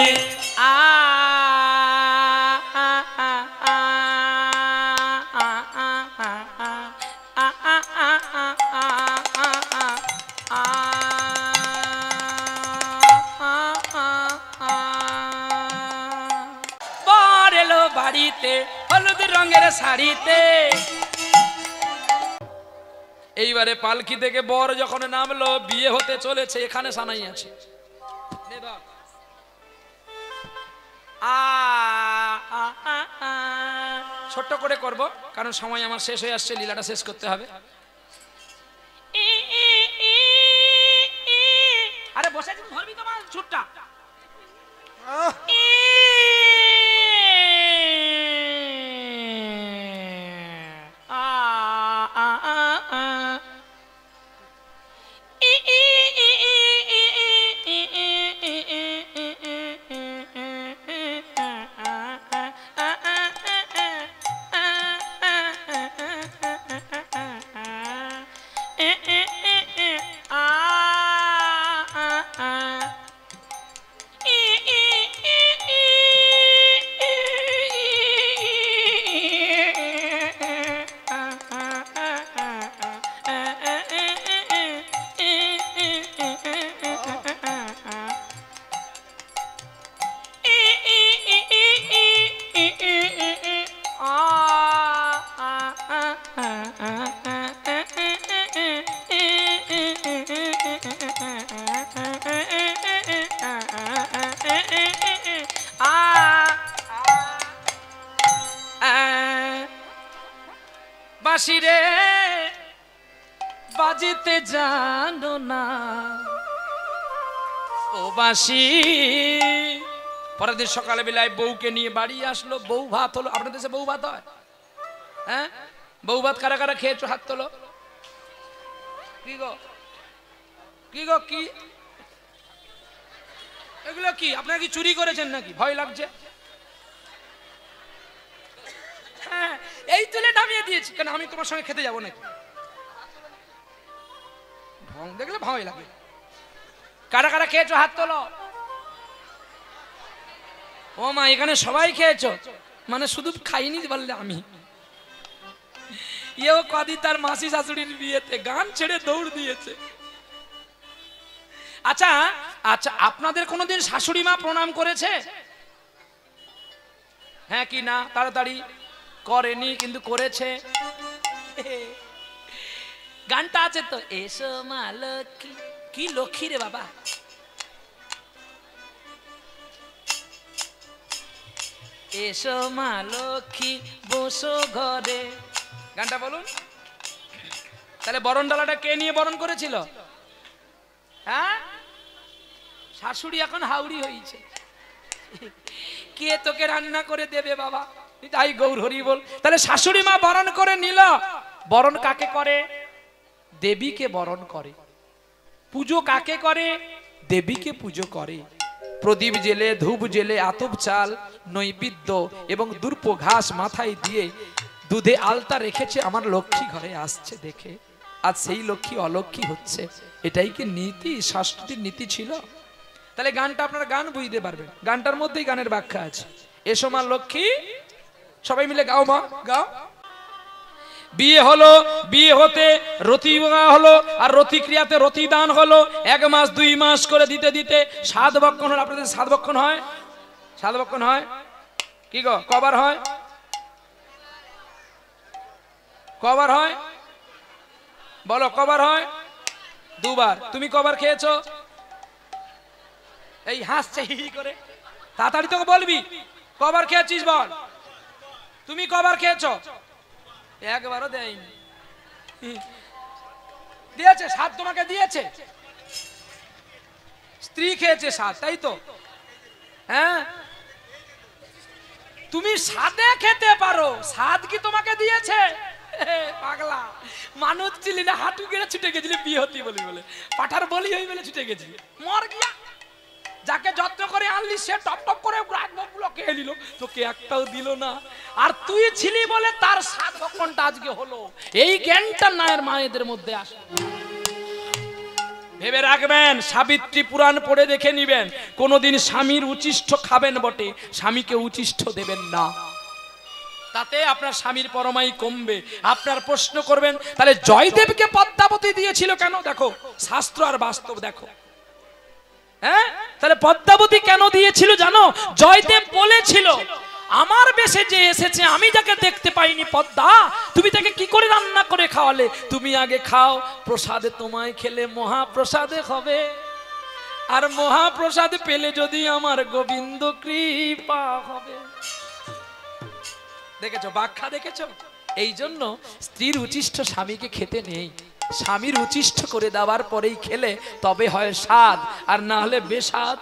বর এলো বাড়িতে হলুদ রঙের শাড়িতে। এইবারে পালকি থেকে বর যখন নামলো, বিয়ে হতে চলেছে, এখানে সানাই আছে। ছোট্ট করে করব, কারণ সময় আমার শেষ হয়ে আসছে, লীলাটা শেষ করতে হবে। আরে বসে আছিস, ধরবি তোমার ছুটটা। বাঁশিরে বাজিতে জানো না ও বাঁশি। পরের দিন সকালে বেলায় বউকে নিয়ে বাড়ি আসলো, বউ ভাত হলো। আপনাদের দেশে বউ ভাত হয়? হ্যাঁ, বউ ভাত কারা কারা খেয়েছো হাত তোলো। কি গো, কি গো, কি এগুলো? কি আপনারা কি চুরি করেছেন নাকি? ভয় লাগছে? হ্যাঁ, এই তুলে নামিয়ে দিয়েছি, কেন আমি তোমার সঙ্গে খেতে যাবো নাকি? ঢং দেখলে ভয় লাগে। কারা কারা খেয়েছো হাত তোলো। ও মা, এখানে সবাই খেয়েছো? মানে শুধু খাইনি বললে আমি। এও কদি তার মাসি শাশুড়ির বিয়েতে গান ছেড়ে দৌড় দিয়েছে। আচ্ছা আচ্ছা, আপনাদের কোনোদিন শাশুড়ি মা প্রণাম করেছে? হ্যাঁ কি না? তাড়াতাড়ি। করেনি কিন্তু করেছে। গানটা আছে তো, এসো মা লক্ষ্মী। কি লক্ষ্মী রে বাবা? এসো মা লক্ষ্মী বসো ঘরে। গানটা বলুন। তাহলে বরণ ডালাটা কে নিয়ে বরণ করেছিল? হ্যাঁ, শাশুড়ি এখন হাওড়ি হয়েছে, কে তোকে রান্না করে দেবে বাবা? তাই গৌর হরি বল। তাহলে শাশুড়ি মা বরণ করে নিল। বরণ কাকে করে? দেবীকে বরণ করে। পুজো কাকে করে? দেবীকে পুজো করে। প্রদীপ জেলে, ধূপ জেলে, আতপ চাল, নৈবেদ্য এবং দুর্প ঘাস মাথায় দিয়ে দুধে আলতা রেখেছে আমার লক্ষ্মী ঘরে আসছে দেখে। আজ সেই লক্ষ্মী অলক্ষ্মী হচ্ছে। এটাই কি নীতি, সংস্কৃতির নীতি ছিল? তাহলে গানটা আপনারা গান বুঝতে পারবেন, গানটার মধ্যেই গানের ব্যাখ্যা আছে। এসো মা লক্ষ্মী, সবাই মিলে গাও মা, গাও। বিয়ে হলো, বিয়ে হতে রতি হলো, আর রতি ক্রিয়াতে রতি দান হলো। 1 মাস 2 মাস করে দিতে দিতে 7 বক্ষণ হলো। আপনাদের 7 বক্ষণ হয়? 7 বক্ষণ হয় কি গো? কবার হয়? কবার হয় বলো, কবার হয়? 2 বার। তুমি কবার খেয়েছো? এই হাসছে হি করে, তাড়াতাড়ি তোকে বলবি কবার খেয়েছিস বল। তুমি কবার খেয়েছো? একবারও দেয়নি। দিয়েছে 7, তোমাকে দিয়েছে। স্ত্রী খেয়েছে 7, তাই তো? হ্যাঁ, তুমি 7 খেতে পারো, 7 কি তোমাকে দিয়েছে? পাগলা মানুষ ছিলি না, হাঁটু গেড়ে ছুটে গেছিলি বিয়ে হতি বলি বলে, পাঠার বলি হই বলে ছুটে গেছিলি। মর গিয়া, যাকে যত্ন করে আনলি সে টপ টপ করে রাজভোগগুলো খেয়ে নিল, তোকে একটাও দিল না। আর তুই ছিলি বলে তার 7 বক্ষণটা আজকে হলো। এই জ্ঞানটা নায়ের মায়েদের মধ্যে আসে। ভেবে রাখবেন, সাবিত্রী পুরাণ পড়ে দেখে নিবেন, কোনোদিন স্বামীর উচিষ্ঠ খাবেন বটে, স্বামীকে উচিষ্ঠ দেবেন না। তাতে আপনার স্বামীর পরমাই কমবে। আপনার প্রশ্ন করবেন তাহলে জয়দেবকে পদ্মাবতী দিয়েছিল কেন? দেখো শাস্ত্র আর বাস্তব দেখো। হ্যাঁ, তাহলে পদ্মাবতী কেন দিয়েছিল জানো? জয়দেব বলেছিল, আমার বেশে যে এসেছে আমি যাকে দেখতে পাইনি পদ্মা, তুমি তাকে কি করে রান্না করে খাওয়ালে? তুমি আগে খাও, প্রসাদে তোমায় খেলে মহাপ্রসাদে হবে, আর মহাপ্রসাদ পেলে যদি আমার গোবিন্দ কৃপা হবে। দেখেছো ব্যাখ্যা, দেখেছো? এই জন্য স্ত্রীর উচিষ্ঠ স্বামীকে খেতে নেই। স্বামীর উচিষ্ঠ করে দেওয়ার পরেই খেলে তবে হয় স্বাদ, আর না হলে বেস্বাদ।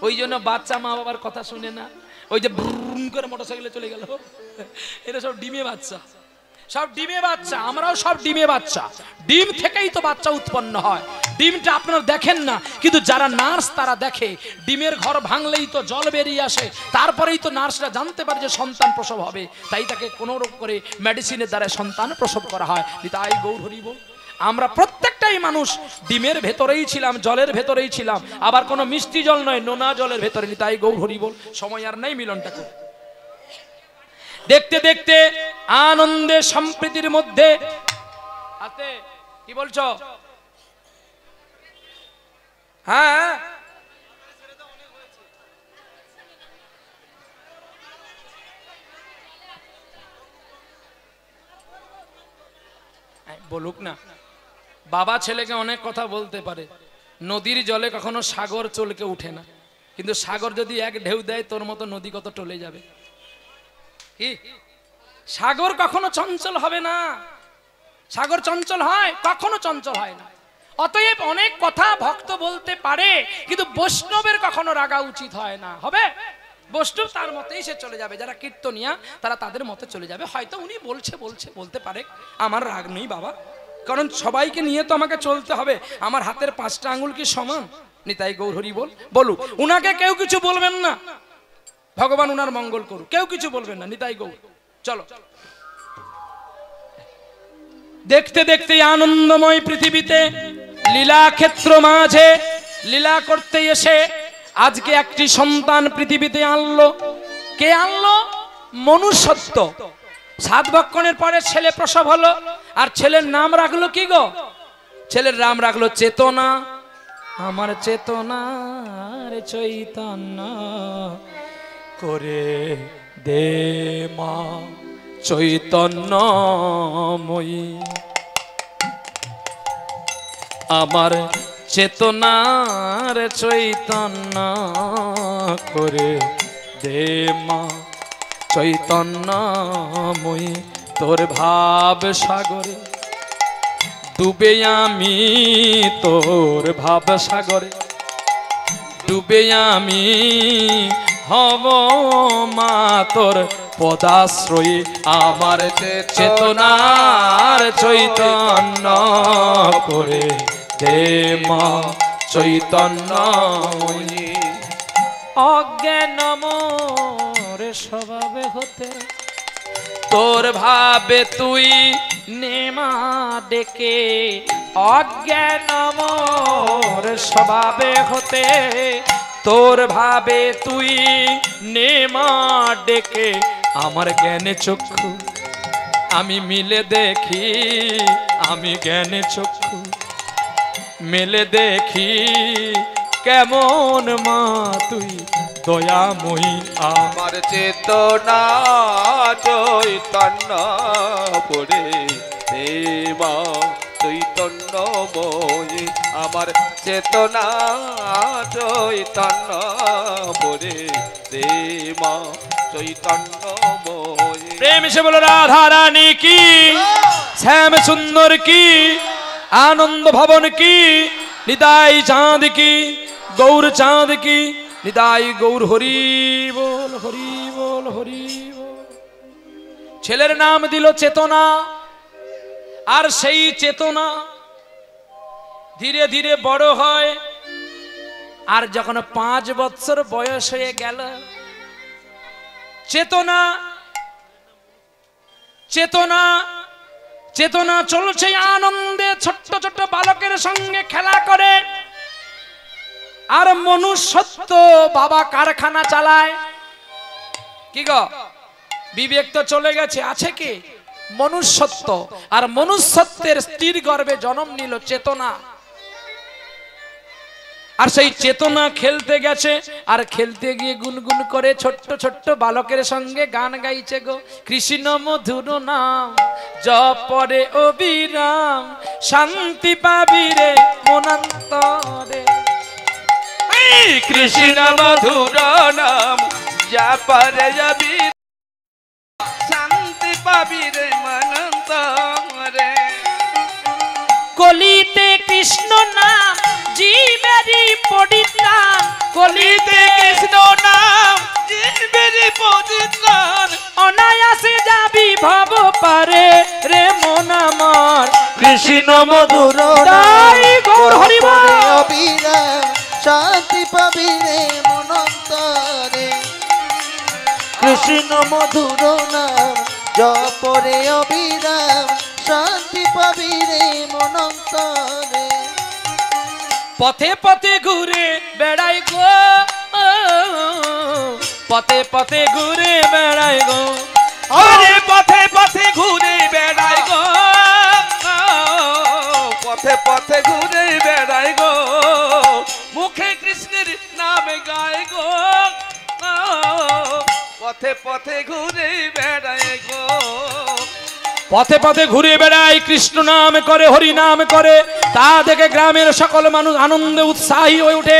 ওই জন্য বাচ্চা মা বাবার কথা শুনে না, ওই যে ব্রুম করে মোটরসাইকেলে চলে গেল, এটা সব ডিমে বাচ্চা, সব ডিমে বাচ্চা। আমরাও সব ডিমে বাচ্চা। ডিম থেকেই তো বাচ্চা উৎপন্ন হয়। ডিমটা আপনারা দেখেন না, কিন্তু যারা নার্স তারা দেখে। ডিমের ঘর ভাঙলেই তো জল বেরিয়ে আসে, তারপরেই তো নার্সরা জানতে পারে যে সন্তান প্রসব হবে, তাই তাকে কোনো রকম করে মেডিসিনের দ্বারা সন্তান প্রসব করা হয়। তাই গৌর হরি বল। আমরা প্রত্যেকটাই মানুষ ডিমের ভেতরেই ছিলাম, জলের ভেতরেই ছিলাম, আবার কোনো মিষ্টি জল নয়, নোনা জলের ভেতরে। তাই গৌর হরি বল। সময় আর নাই মিলনটা করে। দেখতে দেখতে আনন্দে সম্প্রীতির মধ্যে আতে কি বলছো? হ্যাঁ, বলুক না। বাবা ছেলেকে অনেক কথা বলতে পারে। নদীর জলে কখনো সাগর চলকে উঠে না, কিন্তু সাগর যদি এক ঢেউ দেয় তোর মতো নদী কত টলে যাবে। কি সাগর কখনো চঞ্চল হবে না? সাগর চঞ্চল হয়? কখনো চঞ্চল হয় না। অতএব অনেক কথা ভক্ত বলতে পারে, কিন্তু বৈষ্ণবের কখনো রাগা উচিত হয় না। হবে বৈষ্ণব তার মতেই সে চলে যাবে। যারা কীর্তনিয়া তারা তাদের মতে চলে যাবে। হয়তো উনি বলতে পারে, আমার রাগ নেই বাবা, কারণ সবাইকে নিয়ে তো আমাকে চলতে হবে। আমার হাতের 5টা আঙ্গুল কি সমান? নিতাই গৌর হরি বল। বলুক, উনাকে কেউ কিছু বলবেন না, ভগবান উনার মঙ্গল করুক, কেউ কিছু বলবেন না। নিতাই গৌর। চলো, দেখতে দেখতে আনন্দময় পৃথিবীতে লীলা ক্ষেত্র মাঝে লীলা করতে এসে আজকে একটি সন্তান পৃথিবীতে আনলো। কে আনলো? মনুষ্যত্ব। 7 বক্ষণের পরে ছেলে প্রসব হলো, আর ছেলের নাম রাখলো কি গো? ছেলের নাম রাখলো চেতনা। আমার চেতনার চৈতন্য করে দে মা চৈতন্যময়ী। আমার চেতনার চৈতন্য করে দে মা চৈতন্যময়ী। তোর ভাব সাগরে ডুবে আমি তোর ভাব সাগরে, ডুবে আমি হব মা তোর পদাশ্রয়ী। আমার চেতনার চৈতন্য করে দে মা চৈতন্যময়ী। অজ্ঞান মোর স্বভাবে হতে, তোর ভাবে তুই নেমা ডেকে। অজ্ঞান মোর স্বভাবে হতে, তোর ভাবে তুই নেমা ডেকে। আমার জ্ঞানে চক্ষু আমি মিলে দেখি, আমি জ্ঞানে চক্ষু মেলে দেখি, কেমন মা তুই দয়াময়ী। আমার চেতনা চৈতন্য পড়ে দেবা চৈতন্যময়ী। আমার চেতনা চৈতন্য পড়ে দেবা চৈতন্যময়ী। প্রেম সে বলো রাধা রানী কি, শ্যাম সুন্দর কি, আনন্দ ভবন কি, নিতাই চাঁদ কি, গৌর চাঁদ কি, নিতাই গৌর। হরি বল হরি বল হরি বল। ছেলের নাম দিল চেতনা, আর সেই চেতনা ধীরে ধীরে বড় হয়। আর যখন 5 বৎসর বয়স হয়ে গেল, চেতনা চেতনা চেতনা চলছে আনন্দে, ছোট্ট ছোট্ট বালকের সঙ্গে খেলা করে। আর মনুষ্যত্ব বাবা কারখানা চালায়। কি গো, বিবেক তো চলে গেছে, আছে কি মনুষ্যত্ব। আর মনুষ্যত্বের স্ত্রীর গর্ভে জন্ম নিল চেতনা। আর সেই চেতনা খেলতে গেছে, আর খেলতে গিয়ে গুনগুন করে ছোট্ট ছোট্ট বালকের সঙ্গে গান গাইছে গো। কৃষ্ণ মধুর নাম জপরে অবিরাম, শান্তি পাবি রে মনান্তরে। কৃষ্ণ মধুর নাম জপরে যাবি, শান্তি পাবি রে মনান্তরে। কলিতে কৃষ্ণ নাম জীবেরি পরিত্রাণ, কলিতে কৃষ্ণ নাম জীবেরি পরিত্রাণ। অনায়াসে যাবি ভব পারে রে মন আমার। কৃষ্ণ মধুর তাই গৌর হরি বল। অবিরাম শান্তি পাবি রে মনন্তরে। কৃষ্ণ মধুর নাম জপরে অবিরাম, শান্তি পাবি রে মনন্তরে। পথে পথে ঘুরে বেড়াই গো, পথে পথে ঘুরে বেড়াই গো। আরে পথে পথে ঘুরে বেড়াই গো, পথে পথে ঘুরে বেড়াই গো। মুখে কৃষ্ণের নাম গায় গো, পথে পথে ঘুরে বেড়াই গো। পথে পথে ঘুরে বেড়ায়, কৃষ্ণ নাম করে, হরি নাম করে। তা দেখে গ্রামের সকল মানুষ আনন্দে উৎসাহী হয়ে ওঠে।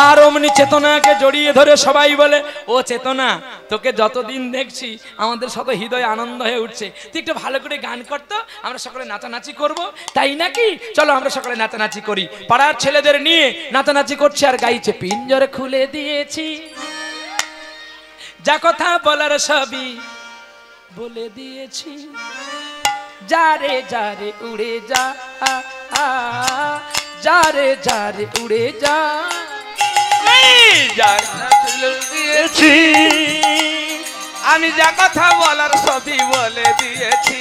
আর অমনি চেতনাকে জড়িয়ে ধরে সবাই বলে, ও চেতনা, তোকে যতদিন দেখছি আমাদের শত হৃদয় আনন্দ হয়ে উঠছে। তুই একটু ভালো করে গান করতো, আমরা সকলে নাচানাচি করব। তাই নাকি? চলো আমরা সকলে নাচানাচি করি। পাড়ার ছেলেদের নিয়ে নাচানাচি করছে আর গাইছে। পিঞ্জর খুলে দিয়েছি, যা কথা বলার সবই বলে দিয়েছি। যারে যারে উড়ে যা, যারে যারে উড়ে যা। দিয়েছি আমি, যা কথা বলার সবই বলে দিয়েছি।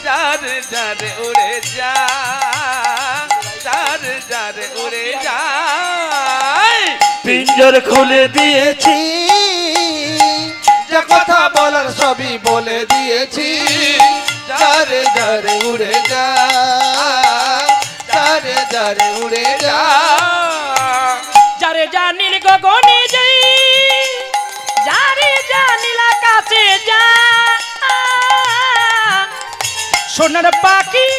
যারে যারে উড়ে যা, যারে যারে উড়ে যা। পিঞ্জর খুলে দিয়েছি, যা কথা বলার সবই বলে দিয়েছি। যারে যারে উড়ে যা, যারে যারে উড়ে যা। যারে যা নীল গগনে যাই, যারে যা নীল আকাশে যা। সোনার পাখি,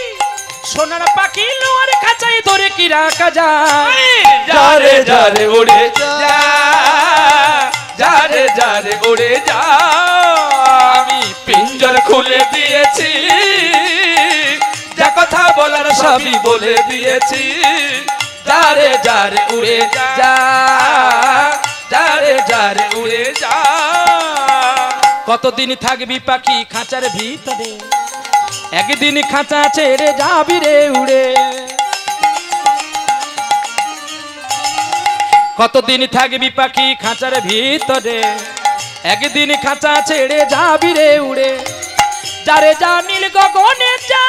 সোনার পাখি লোয়ার খাঁচায় ধরে কি রাখা যায়। যারে যারে উড়ে যা, যারে যারে উড়ে যা। আমি পিঞ্জর খুলে দিয়েছি, যা কথা বলার সবই বলে দিয়েছি যারে যারে উড়ে যা যারে যারে উড়ে যা কতদিন থাকবি পাখি খাঁচার ভিতরে একদিন খাঁচা ছেড়ে যাবি রে উড়ে কতদিন থাকবি পাখি খাঁচার ভিতরে একদিন খাঁচা ছেড়ে যাবি রে উড়ে যারে যা নীল গগনে যা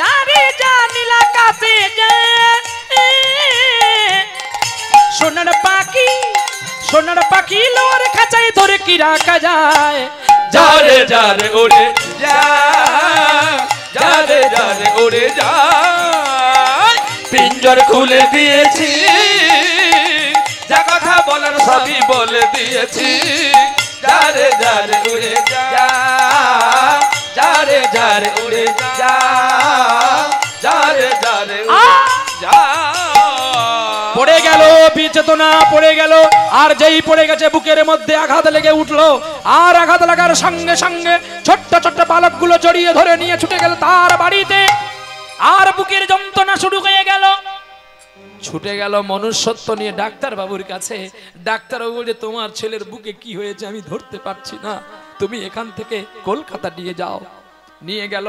যারে যা নীল আকাশে যা সোনার পাখি লোর খাঁচায় ধরে কি রাখা যায় যারে যারে উড়ে যা যারে যারে উড়ে যা পিঞ্জর খুলে দিয়েছি যা কথা বলার সবই বলে দিয়েছি যারে যারে উড়ে যা যারে যারে উড়ে যা যারে যারে উড়ে যা পড়ে গেল বিচেতনা পড়ে গেল আর যেই পড়ে গেছে বুকের মধ্যে আঘাত লেগে উঠলো আর আঘাত লাগার সঙ্গে সঙ্গে ছোট্ট ছোট্ট বালকগুলো জড়িয়ে ধরে নিয়ে ছুটে গেল তার বাড়িতে আর বুকের যন্ত্রণা শুরু হয়ে গেল ছুটে গেল মনুষ্যত্ব নিয়ে ডাক্তার বাবুর কাছে ডাক্তারবাবু বলে তোমার ছেলের বুকে কি হয়েছে আমি ধরতে পারছি না তুমি এখান থেকে কলকাতা নিয়ে যাও নিয়ে গেল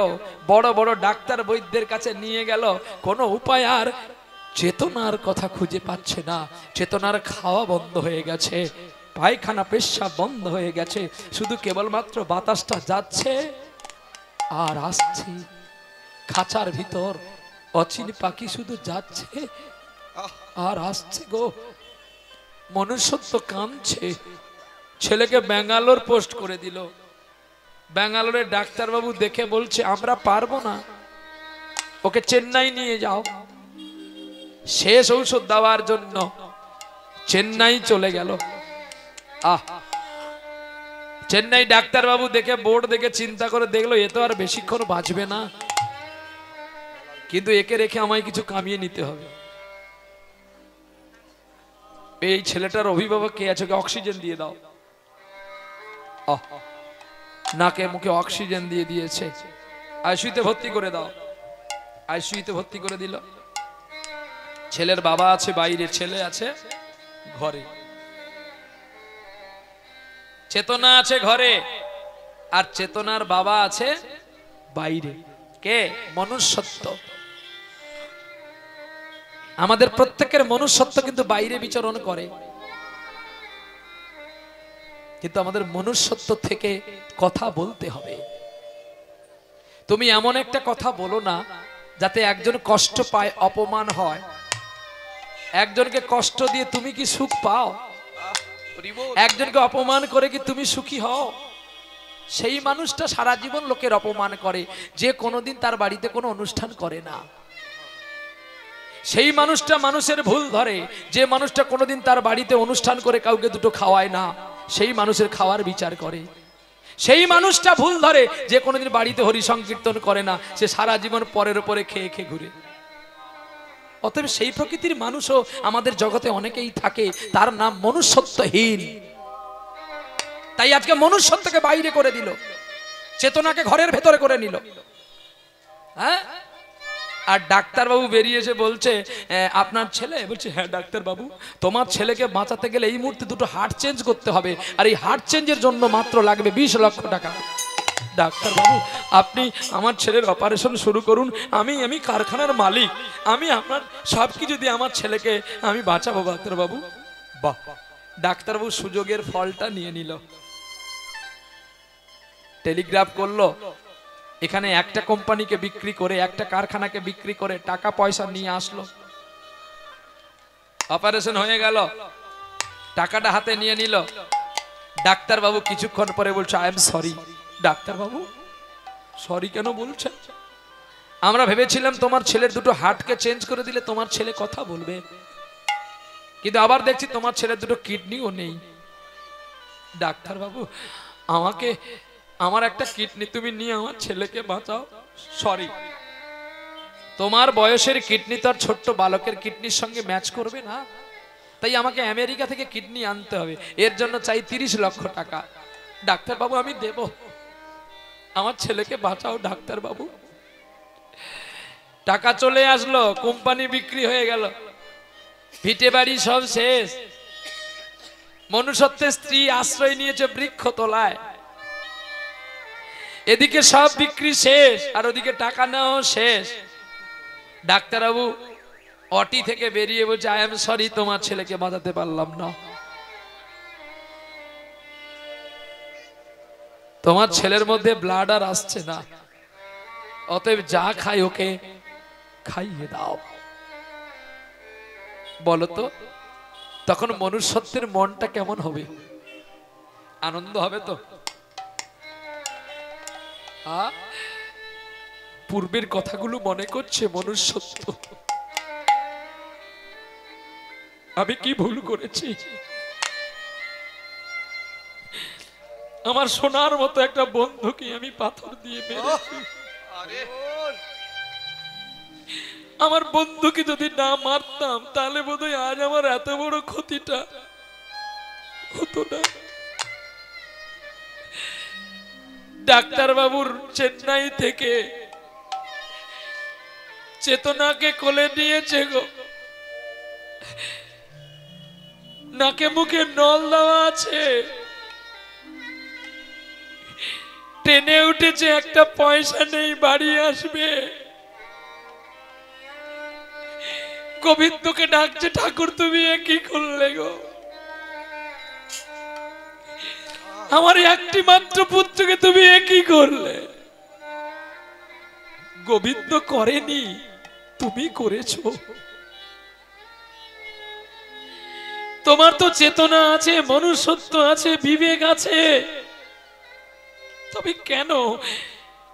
বড় বড় ডাক্তার বৈদ্যের কাছে নিয়ে গেল কোনো উপায় আর চেতনার কথা খুঁজে পাচ্ছে না চেতনার খাওয়া বন্ধ হয়ে গেছে পায়খানা পেশাব বন্ধ হয়ে গেছে শুধু কেবলমাত্র বাতাসটা যাচ্ছে আর আসছে খাঁচার ভিতর অচিন পাখি শুধু যাচ্ছে আর আসছে গো মনুষ্যত্ব কাঁদছে ছেলেকে ব্যাঙ্গালোর পোস্ট করে দিল ব্যাঙ্গালোরে ডাক্তারবাবু দেখে বলছে আমরা পারবো না ওকে চেন্নাই নিয়ে যাও শেষ ঔষধ দেওয়ার জন্য চেন্নাই চলে গেল চেন্নাই ডাক্তারবাবু দেখে বোর্ড দেখে চিন্তা করে দেখলো এ তো আর বেশিক্ষণ বাঁচবে না কিন্তু একে রেখে আমায় কিছু কামিয়ে নিতে হবে এই ছেলেটার অভিভাবক কে আছে ওকে অক্সিজেন দিয়ে দাও নাকে মুখে অক্সিজেন দিয়ে দিয়েছে আইসিইউতে ভর্তি করে দাও আইসিইউতে ভর্তি করে দিল ছেলের বাবা আছে বাইরে ছেলে আছে ঘরে চেতনা আছে ঘরে আর চেতনার বাবা আছে বাইরে কে মনুষ্যত্ব আমাদের প্রত্যেকের মনুষ্যত্ব কিন্তু বাইরে বিচরণ করে কিন্তু আমাদের মনুষ্যত্ব থেকে কথা বলতে হবে তুমি এমন একটা কথা বলো না যাতে একজন কষ্ট পায় অপমান হয় একজনকে কষ্ট দিয়ে তুমি কি সুখ পাও একজনকে অপমান করে কি তুমি সুখী হও সেই মানুষটা সারা জীবন লোকের অপমান করে যে কোনোদিন তার বাড়িতে কোনো অনুষ্ঠান করে না সেই মানুষটা মানুষের ভুল ধরে যে মানুষটা কোনোদিন তার বাড়িতে অনুষ্ঠান করে কাউকে দুটো খাওয়ায় না সেই মানুষের খাওয়ার বিচার করে সেই মানুষটা ভুল ধরে যে কোনোদিন বাড়িতে হরি সংকীর্তন করে না সে সারা জীবন পরের উপরে খেয়ে খেয়ে ঘুরে অতএব সেই প্রকৃতির মানুষও আমাদের জগতে অনেকেই থাকে তার নাম মনুষ্যত্বহীন তাই আজকে মনুষ্যত্বকে বাইরে করে দিল চেতনাকে ঘরের ভেতরে করে নিল হ্যাঁ আর ডাক্তারবাবু বেরিয়ে এসে বলছে আপনার ছেলে বলছে হ্যাঁ ডাক্তারবাবু তোমার ছেলেকে বাঁচাতে গেলে এই মুহূর্তে দুটো হার্ট চেঞ্জ করতে হবে আর এই হার্ট চেঞ্জের জন্য মাত্র লাগবে 20 লক্ষ টাকা ডাক্তারবাবু আপনি আমার ছেলের অপারেশন শুরু করুন আমি কারখানার মালিক আমি আপনার সব কিছু দিয়ে আমার ছেলেকে আমি বাঁচাবো ডাক্তারবাবু বাহ ডাক্তারবাবু সুযোগের ফলটা নিয়ে নিল টেলিগ্রাফ করলো এখানে একটা কোম্পানিকে বিক্রি করে একটা কারখানাকে বিক্রি করে টাকা পয়সা নিয়ে আসলো অপারেশন হয়ে গেল টাকাটা হাতে নিয়ে নিল ডাক্তারবাবু কিছুক্ষণ পরে বলছে আই এম সরি ডাক্তারবাবু সরি কেন বলছেন আমরা ভেবেছিলাম তোমার ছেলের দুটো হার্টকে চেঞ্জ করে দিলে তোমার ছেলে কথা বলবে কিন্তু আবার দেখছি তোমার ছেলের দুটো কিডনিও নেই ডাক্তারবাবু আমাকে আমার একটা কিডনি তুমি নিয়ে আমার ছেলেকে বাঁচাও সরি তোমার বয়সের কিডনি তো আর ছোট্ট বালকের কিডনির সঙ্গে ম্যাচ করবে না তাই আমাকে আমেরিকা থেকে কিডনি আনতে হবে এর জন্য চাই 30 লক্ষ টাকা ডাক্তারবাবু আমি দেব আমার ছেলেকে বাঁচাও ডাক্তারবাবু টাকা চলে আসলো, কোম্পানি বিক্রি হয়ে গেল, ভিটে বাড়ি সব শেষ। মনুষ্যত্বের স্ত্রী আশ্রয় নিয়েছে বৃক্ষ তলায়। এদিকে সব বিক্রি শেষ আর ওদিকে টাকা নেওয়া শেষ। ডাক্তারবাবু অটি থেকে বেরিয়ে বলছে, আই এম সরি, তোমার ছেলেকে বাঁচাতে পারলাম না। তোমার ছেলের মধ্যে ব্লাড আর আসছে না, অতএব যা খাই ওকে খাইয়ে দাও। বলতো তখন মনুষ্যত্বের মনটা কেমন হবে? আনন্দ হবে তো? পূর্বের কথাগুলো মনে করছে মনুষ্যত্ব। আমি কি ভুল করেছি? আমার সোনার মতো একটা বন্ধুকে আমি পাথর দিয়ে মেরেছি। আমার বন্ধুকে যদি না মারতাম তাহলে বোধহয় আজ আমার এত বড় ক্ষতিটা হতো না। ডাক্তার বাবুর চেন্নাই থেকে চেতনাকে কোলে নিয়েছে গো, নাকে মুখে নল দেওয়া আছে, ট্রেনে উঠেছে, একটা পয়সা নেই, বাড়ি আসবে। গোবিন্দকে ডাকছে, ঠাকুর তুমি এ কি করলে গো? আমার একটি মাত্র পুত্রকে তুমি এ কি করলে? গোবিন্দ করেনি, তুমি করেছো। তোমার তো চেতনা আছে, মনুষ্যত্ব আছে, বিবেক আছে, তবে কেন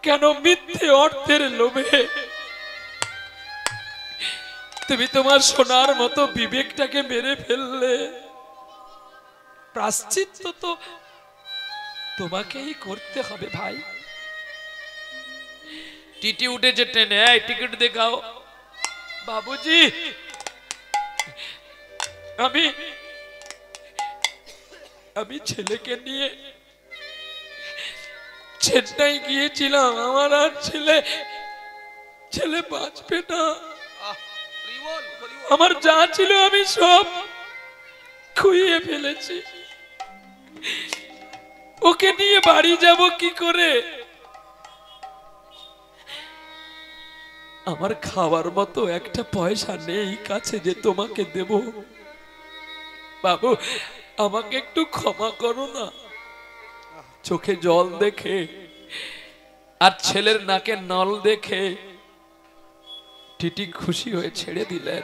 কেন মিথ্যে অর্থের লোভে তুমি তোমার সোনার মতো বিবেকটাকে মেরে ফেললে? প্রায়শ্চিত্ত তো তোমাকেই করতে হবে ভাই। টিটি উঠেছে ট্রেনে, এই টিকিট দেখাও। বাবুজি আমি ছেলেকে নিয়ে চেন্নাই গিয়েছিলাম, আমার আর ছেলে বাঁচবে না। আমার যা ছিল আমি সব খুইয়ে ফেলেছি, ওকে নিয়ে বাড়ি যাব কি করে? আমার খাওয়ার মতো একটা পয়সা নেই কাছে যে তোমাকে দেব। বাবু আমাকে একটু ক্ষমা করো না। চোখে জল দেখে আর ছেলের নাকে নল দেখে টিটি খুশি হয়ে ছেড়ে দিলেন।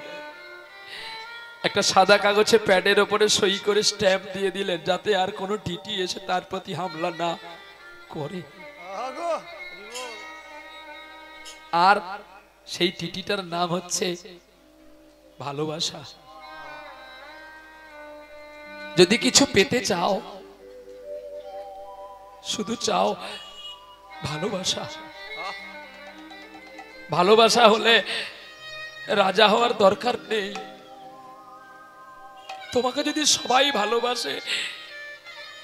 একটা সাদা কাগজে প্যাডের ওপরে সই করে স্ট্যাম্প দিয়ে দিলেন, যাতে আর কোনো টিটি এসে তার প্রতি হামলা না করে। আর সেই টিটিটার নাম হচ্ছে ভালোবাসা। যদি কিছু পেতে চাও, শুধু চাও ভালোবাসা। ভালোবাসা হলে রাজা হওয়ার দরকার নেই। তোমাকে যদি সবাই ভালোবাসে,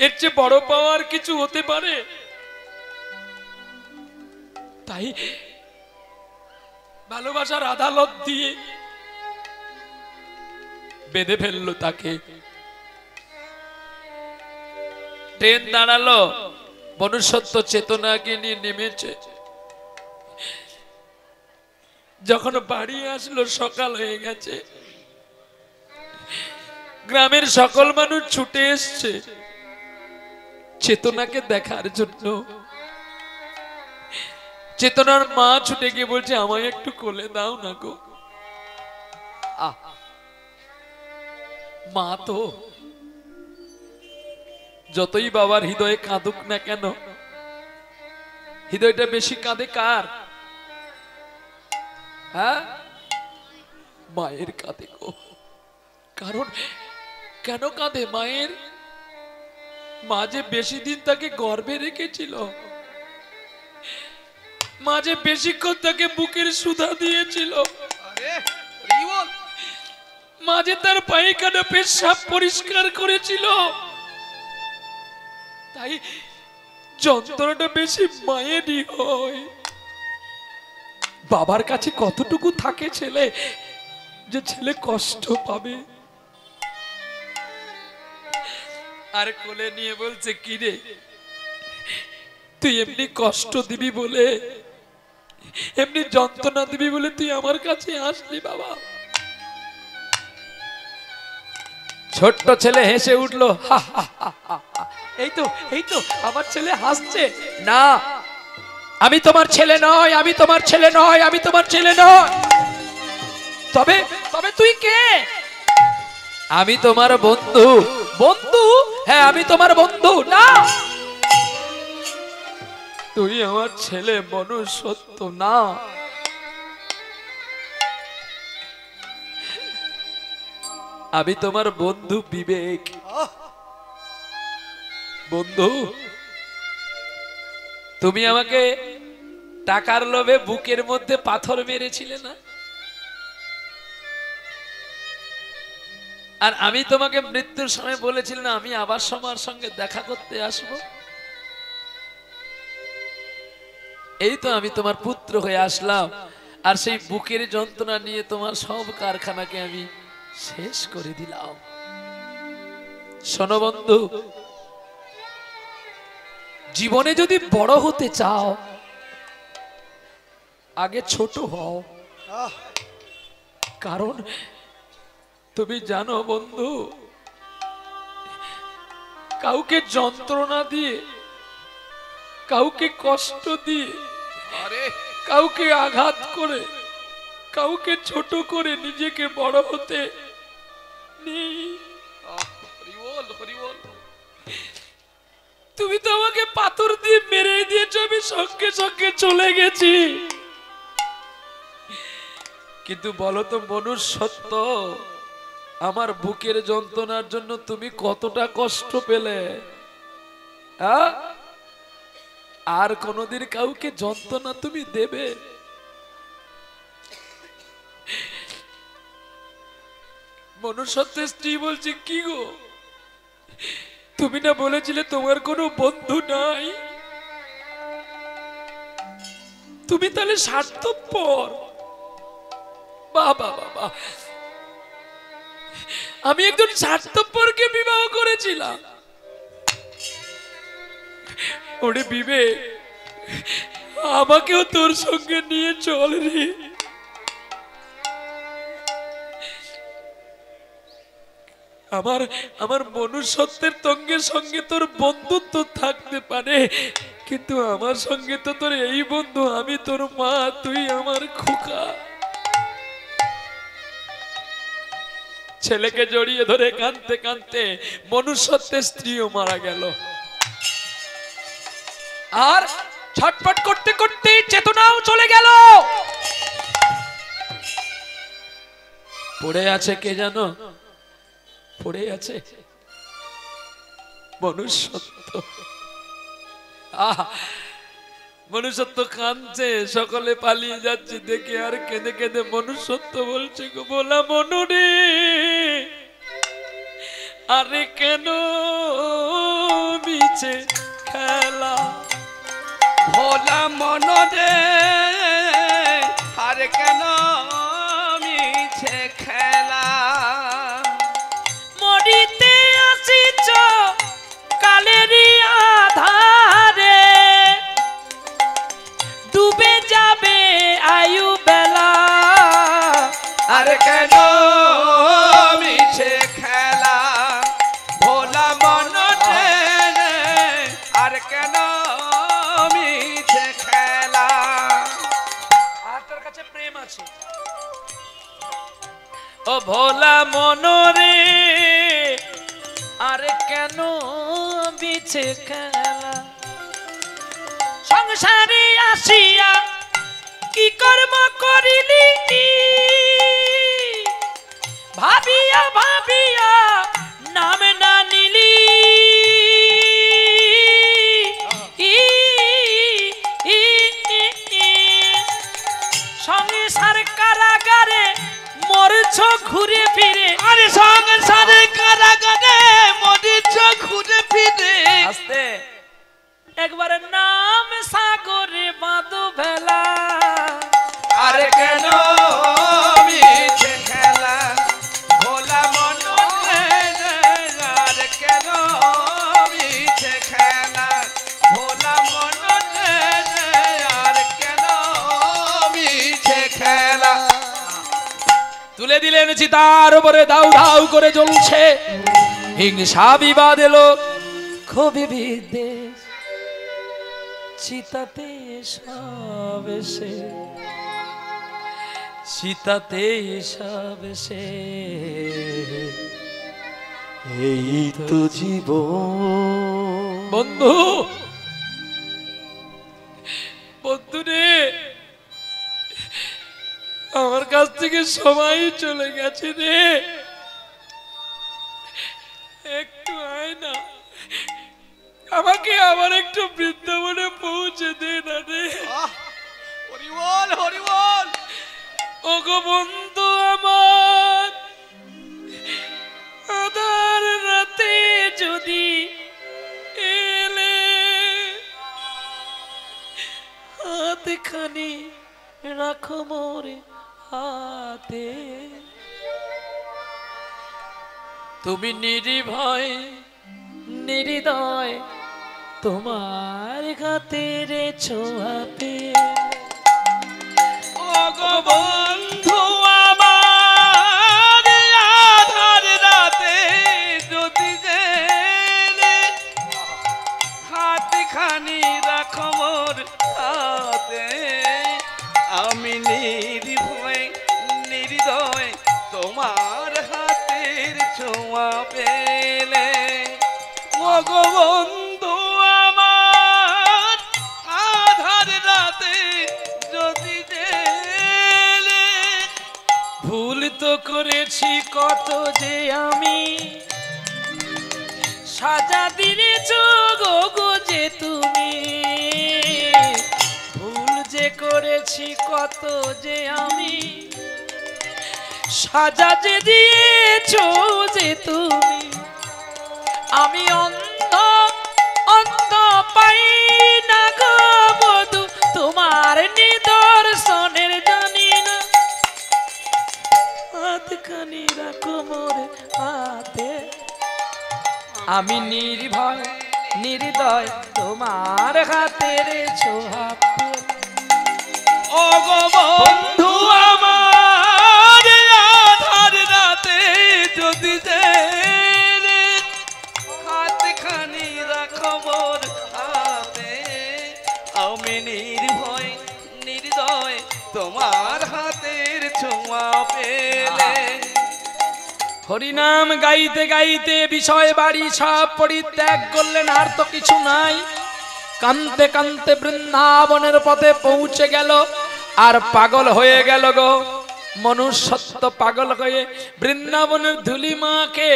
এর চেয়ে বড় পাওয়ার কিছু হতে পারে? তাই ভালোবাসার আদালত দিয়ে বেঁধে ফেললো তাকে। ট্রেন দাঁড়ালো, মনুষ্যত্ব চেতনাকে নিয়ে নেমেছে। যখন বাড়ি আসলো সকাল হয়ে গেছে, গ্রামের সকল মানুষ ছুটে এসছে চেতনাকে দেখার জন্য। চেতনার মা ছুটে গিয়ে বলছে, আমায় একটু কোলে দাও না গো। মা তো যতই বাবার হৃদয়ে কাঁদুক না কেন, হৃদয়টা বেশি কাঁদে কার? হ্যাঁ, মায়ের কাঁদে গো। কারণ কেন কাঁদে মায়ের? মা যে বেশি দিন তাকে গর্ভে রেখেছিল, মা যে বেশিক্ষণ তাকে বুকের সুধা দিয়েছিল, মা যে তার পায়খানা পেশাব পরিষ্কার করেছিল, তাই যন্ত্রণাটা বেশি মায়েরই হয়। বাবার কাছে কতটুকু থাকে ছেলে, যে ছেলে কষ্ট পাবে। আর কোলে নিয়ে বলছে, কি রে তুই এমনি কষ্ট দিবি বলে, এমনি যন্ত্রণা দিবি বলে তুই আমার কাছে আসলি বাবা। ছোট্ট ছেলে হেসে উঠলো, হা হা হা হা হা। এই তো আমার ছেলে হাসছে। না, আমি তোমার ছেলে নয়, আমি তোমার ছেলে নয়, আমি তোমার ছেলে নয়। তবে তবে তুই কে? আমি তোমার বন্ধু। বন্ধু? হ্যাঁ, আমি তোমার বন্ধু। না, তুই আমার ছেলে মনুষ্যত্ব না। আমি তোমার বন্ধু বিবেক। বন্ধু, তুমি আমাকে টাকার লোভে বুকের মধ্যে পাথর মেরেছিলে না? আর আমি তোমাকে মৃত্যুর সময় বলেছিলাম না, আমি আবার তোমার সঙ্গে দেখা করতে আসব। এই তো আমি তোমার পুত্র হয়ে আসলাম, আর সেই বুকের যন্ত্রণা নিয়ে তোমার সব কারখানাকে আমি শেষ করে দিলাম। শোনো বন্ধু, জীবনে যদি বড় হতে চাও, আগে ছোট হও। কারণ তুমি জানো বন্ধু, কাউকে যন্ত্রণা দিয়ে, কাউকে কষ্ট দিয়ে, কাউকে আঘাত করে, কাউকে ছোট করে নিজেকে বড় হতে নেই। তুমি তো আমাকে পাথর দিয়ে মেরে দিয়েছো, আমি সঙ্গে সঙ্গে চলে গেছি। কিন্তু বলো তো মনুষ্যত্ব, আমার বুকের যন্ত্রণার জন্য তুমি কতটা কষ্ট পেলে? আর কোনদিন কাউকে যন্ত্রণা তুমি দেবে? মনুষ্যত্বের স্ত্রী বলছে, কি গো, তুমি না বলেছিলে তোমার কোনো বন্ধু নাই? তুমি তাহলে স্বার্থপর। বাবা বাবা, আমি একজন স্বার্থপরকে বিবাহ করেছিলাম। ওরে বিবেক, আমাকেও তোর সঙ্গে নিয়ে চল রে। আমার মনুষ্যত্বের সঙ্গে সঙ্গে তোর বন্ধুত্ব থাকতে পারে, কিন্তু আমার সঙ্গে তো তোর এই বন্ধু, আমি তোর মা, তুই আমার খোকা। ছেলেকে জড়িয়ে ধরে কাঁদতে কাঁদতে মনুষ্যত্বের স্ত্রীও মারা গেল। আর ছটফট করতে করতে চেতনাও চলে গেল। পড়ে আছে কে জানো? পড়ে আছে মনুষ্যত্ব। মনুষ্যত্ব কাঁদছে, সকলে পালিয়ে যাচ্ছে দেখে, আর কেঁদে কেঁদে মনুষ্যত্ব বলছে, গো বলা মনু রে, আরে কেন মিছে খেলা, ভোলা মন রে, আরে কেন মিছে খেলা, মরিতে আসিছ কালেরই আধারে, ডুবে যাবে আয়ু বেলা, আরে কেন মিছে খেলা, ভোলা মন রে, আরে কেন মিছে খেলা। আর তোর কাছে প্রেম আছে। ও ভোলা মনরে, আরে কেন মিছে খেলা, সংসারে আসিয়া কি কর্ম করিলি, ভাবিয়া ভাবিয়া নাম না নিলি, সংসার কারাগারে মরছ ঘুরে ফিরে, আরে সংসারে কারাগারে মরছ ঘুরে ফিরে, আস্তে একবার নাম সাগরে বাঁধো ভেলা, তুলে দিলেন চিতার উপরে দাউ দাউ করে জ্বলছে। হিংসা বিবাদ এলো, ক্ষোভে বিদ্বেষ, চিতাতে সব এসে, চিতাতে সব এসে। এই তো জীবন। বন্ধু, বন্ধু রে, আমার কাছ থেকে সময় চলে গেছে রে, একটু আয় না, আমাকে আবার একটু বৃন্দাবনে পৌঁছে দে না রে। হরি বল, হরি বল। ওগো বন্ধু আমার, আধার রাতে যদি এলে, হাতখানি রাখো মোরে হাতে, তুমি নির্ভয় নির্দয় তোমার হাতের ছোঁয়াতে। ওগো বন্ধু আমার, আধার রাতে যদি গেলে, হাতখানি রাখো মোর হাতে, আমি নির্ভয় নির্দয় তোমার হাতের ছোঁয়া পেলে। ওগো বন্ধু আমার, আধার রাতে যদি গেলে, ভুল তো করেছি কত যে আমি, সাজা দিয়েছ গো যে তুমি, ভুল যে করেছি কত যে আমি, সাজা যে দিয়েছ যে তুমি। আমি অন্ধ অন্ধ পাই না গো বধূ, তোমার নিদর্শনের জানি না, হাতখানি রাখো মোর হাতে, আমি নির্ভয় নির্দয় তোমার হাতের ছোঁয়া পেলে। ওগো বন্ধু আমার, আধার রাতে যদি গেলে, হাতখানি রাখো মোর হাতে, আমি নির্ভয় নির্দয় তোমার হাতের ছোঁয়া পেলে। হরিনাম গাইতে গাইতে বিষয় বাড়ি সব পরিত্যাগ করলেন, আর তো কিছু নাই। কান্তে কান্তে বৃন্দাবনের পথে পৌঁছে গেল, আর পাগল হয়ে গেল গো মনুষ্যত্ব, পাগল হয়ে বৃন্দাবনের ধুলি মাকে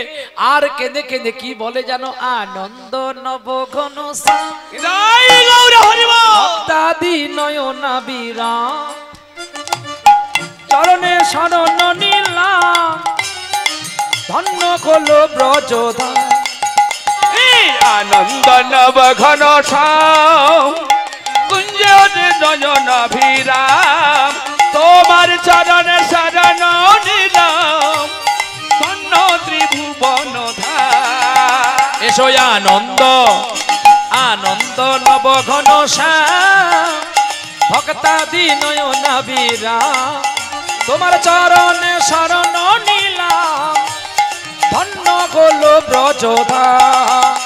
আর কেঁদে কেঁদে কি বলে জানো, আনন্দ নব ঘন দাদি নয়না বিরাম, চরণে শরণ নিলাম, ধন্য হলো ব্রজধাম। আনন্দ নব ঘন শ্যাম, কুঞ্জ নয়ন ভিরাম, তোমার চরণে শরণ নিলাম, ধন্য ত্রিভুবন ধাম। এসো আনন্দ আনন্দ নব ঘন শ্যাম, ভক্তাদি নয়না বিরাম, তোমার চরণে শরণ নিলাম, ধন্য হলো ব্রজধাম।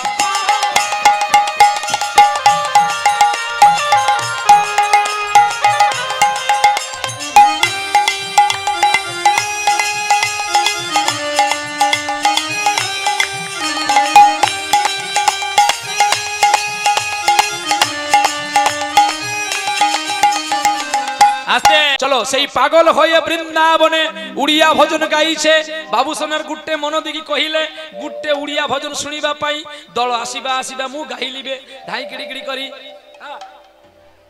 চলো সেই পাগল হয়ে বৃন্দাবনে উড়িয়া ভজন গাইছে। বাবু সোনার গুট্টে মনোদিগি কহিলে, গুট্টে উড়িয়া ভজন শুনিবা পাই, দল আসিবা আসিবা মু গাইলিবে, ধাই গিড়ি গিড়ি করি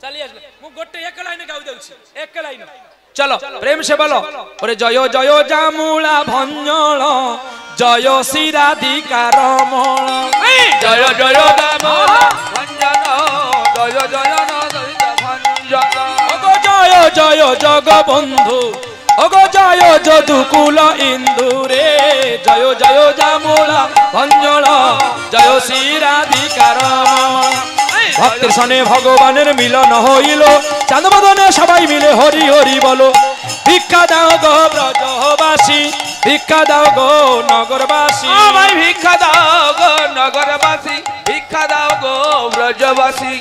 চালি আসবে, মু গোটে এক লাইনে গাউ দেউছি, এক লাইনে। চলো প্রেম সে বলো, ওরে জয় জয় জামুলা ভঞ্জল, জয় শিরাধিকা রমণ, জয় জয় জামুলা ভঞ্জন, জয় জয় ভঞ্জন, জয় জয় জগবন্ধু, ওগো জয় যদুকুল ইন্দুরে, জয় জয় জামুলা ভঞ্জল, জয় শিরাধিকা রমণ। ভক্তের সনে ভগবানের মিলন হইল, চাঁদ বদনে সবাই মিলে হরি হরি বলো, ভিক্ষা দাও গো ব্রজবাসী, ভিক্ষা দাও গো নগরবাসী। ভাই ভিক্ষা দাও গো নগরবাসী, ভিক্ষা দাও গো ব্রজবাসী।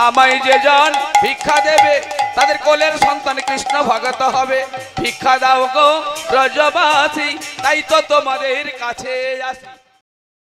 আমায় যে জন ভিক্ষা দেবে তাদের কোলের সন্তান কৃষ্ণ ভগত হবে। ভিক্ষা দাও গো ব্রজবাসী, তাই তো তোমাদের কাছে আসি।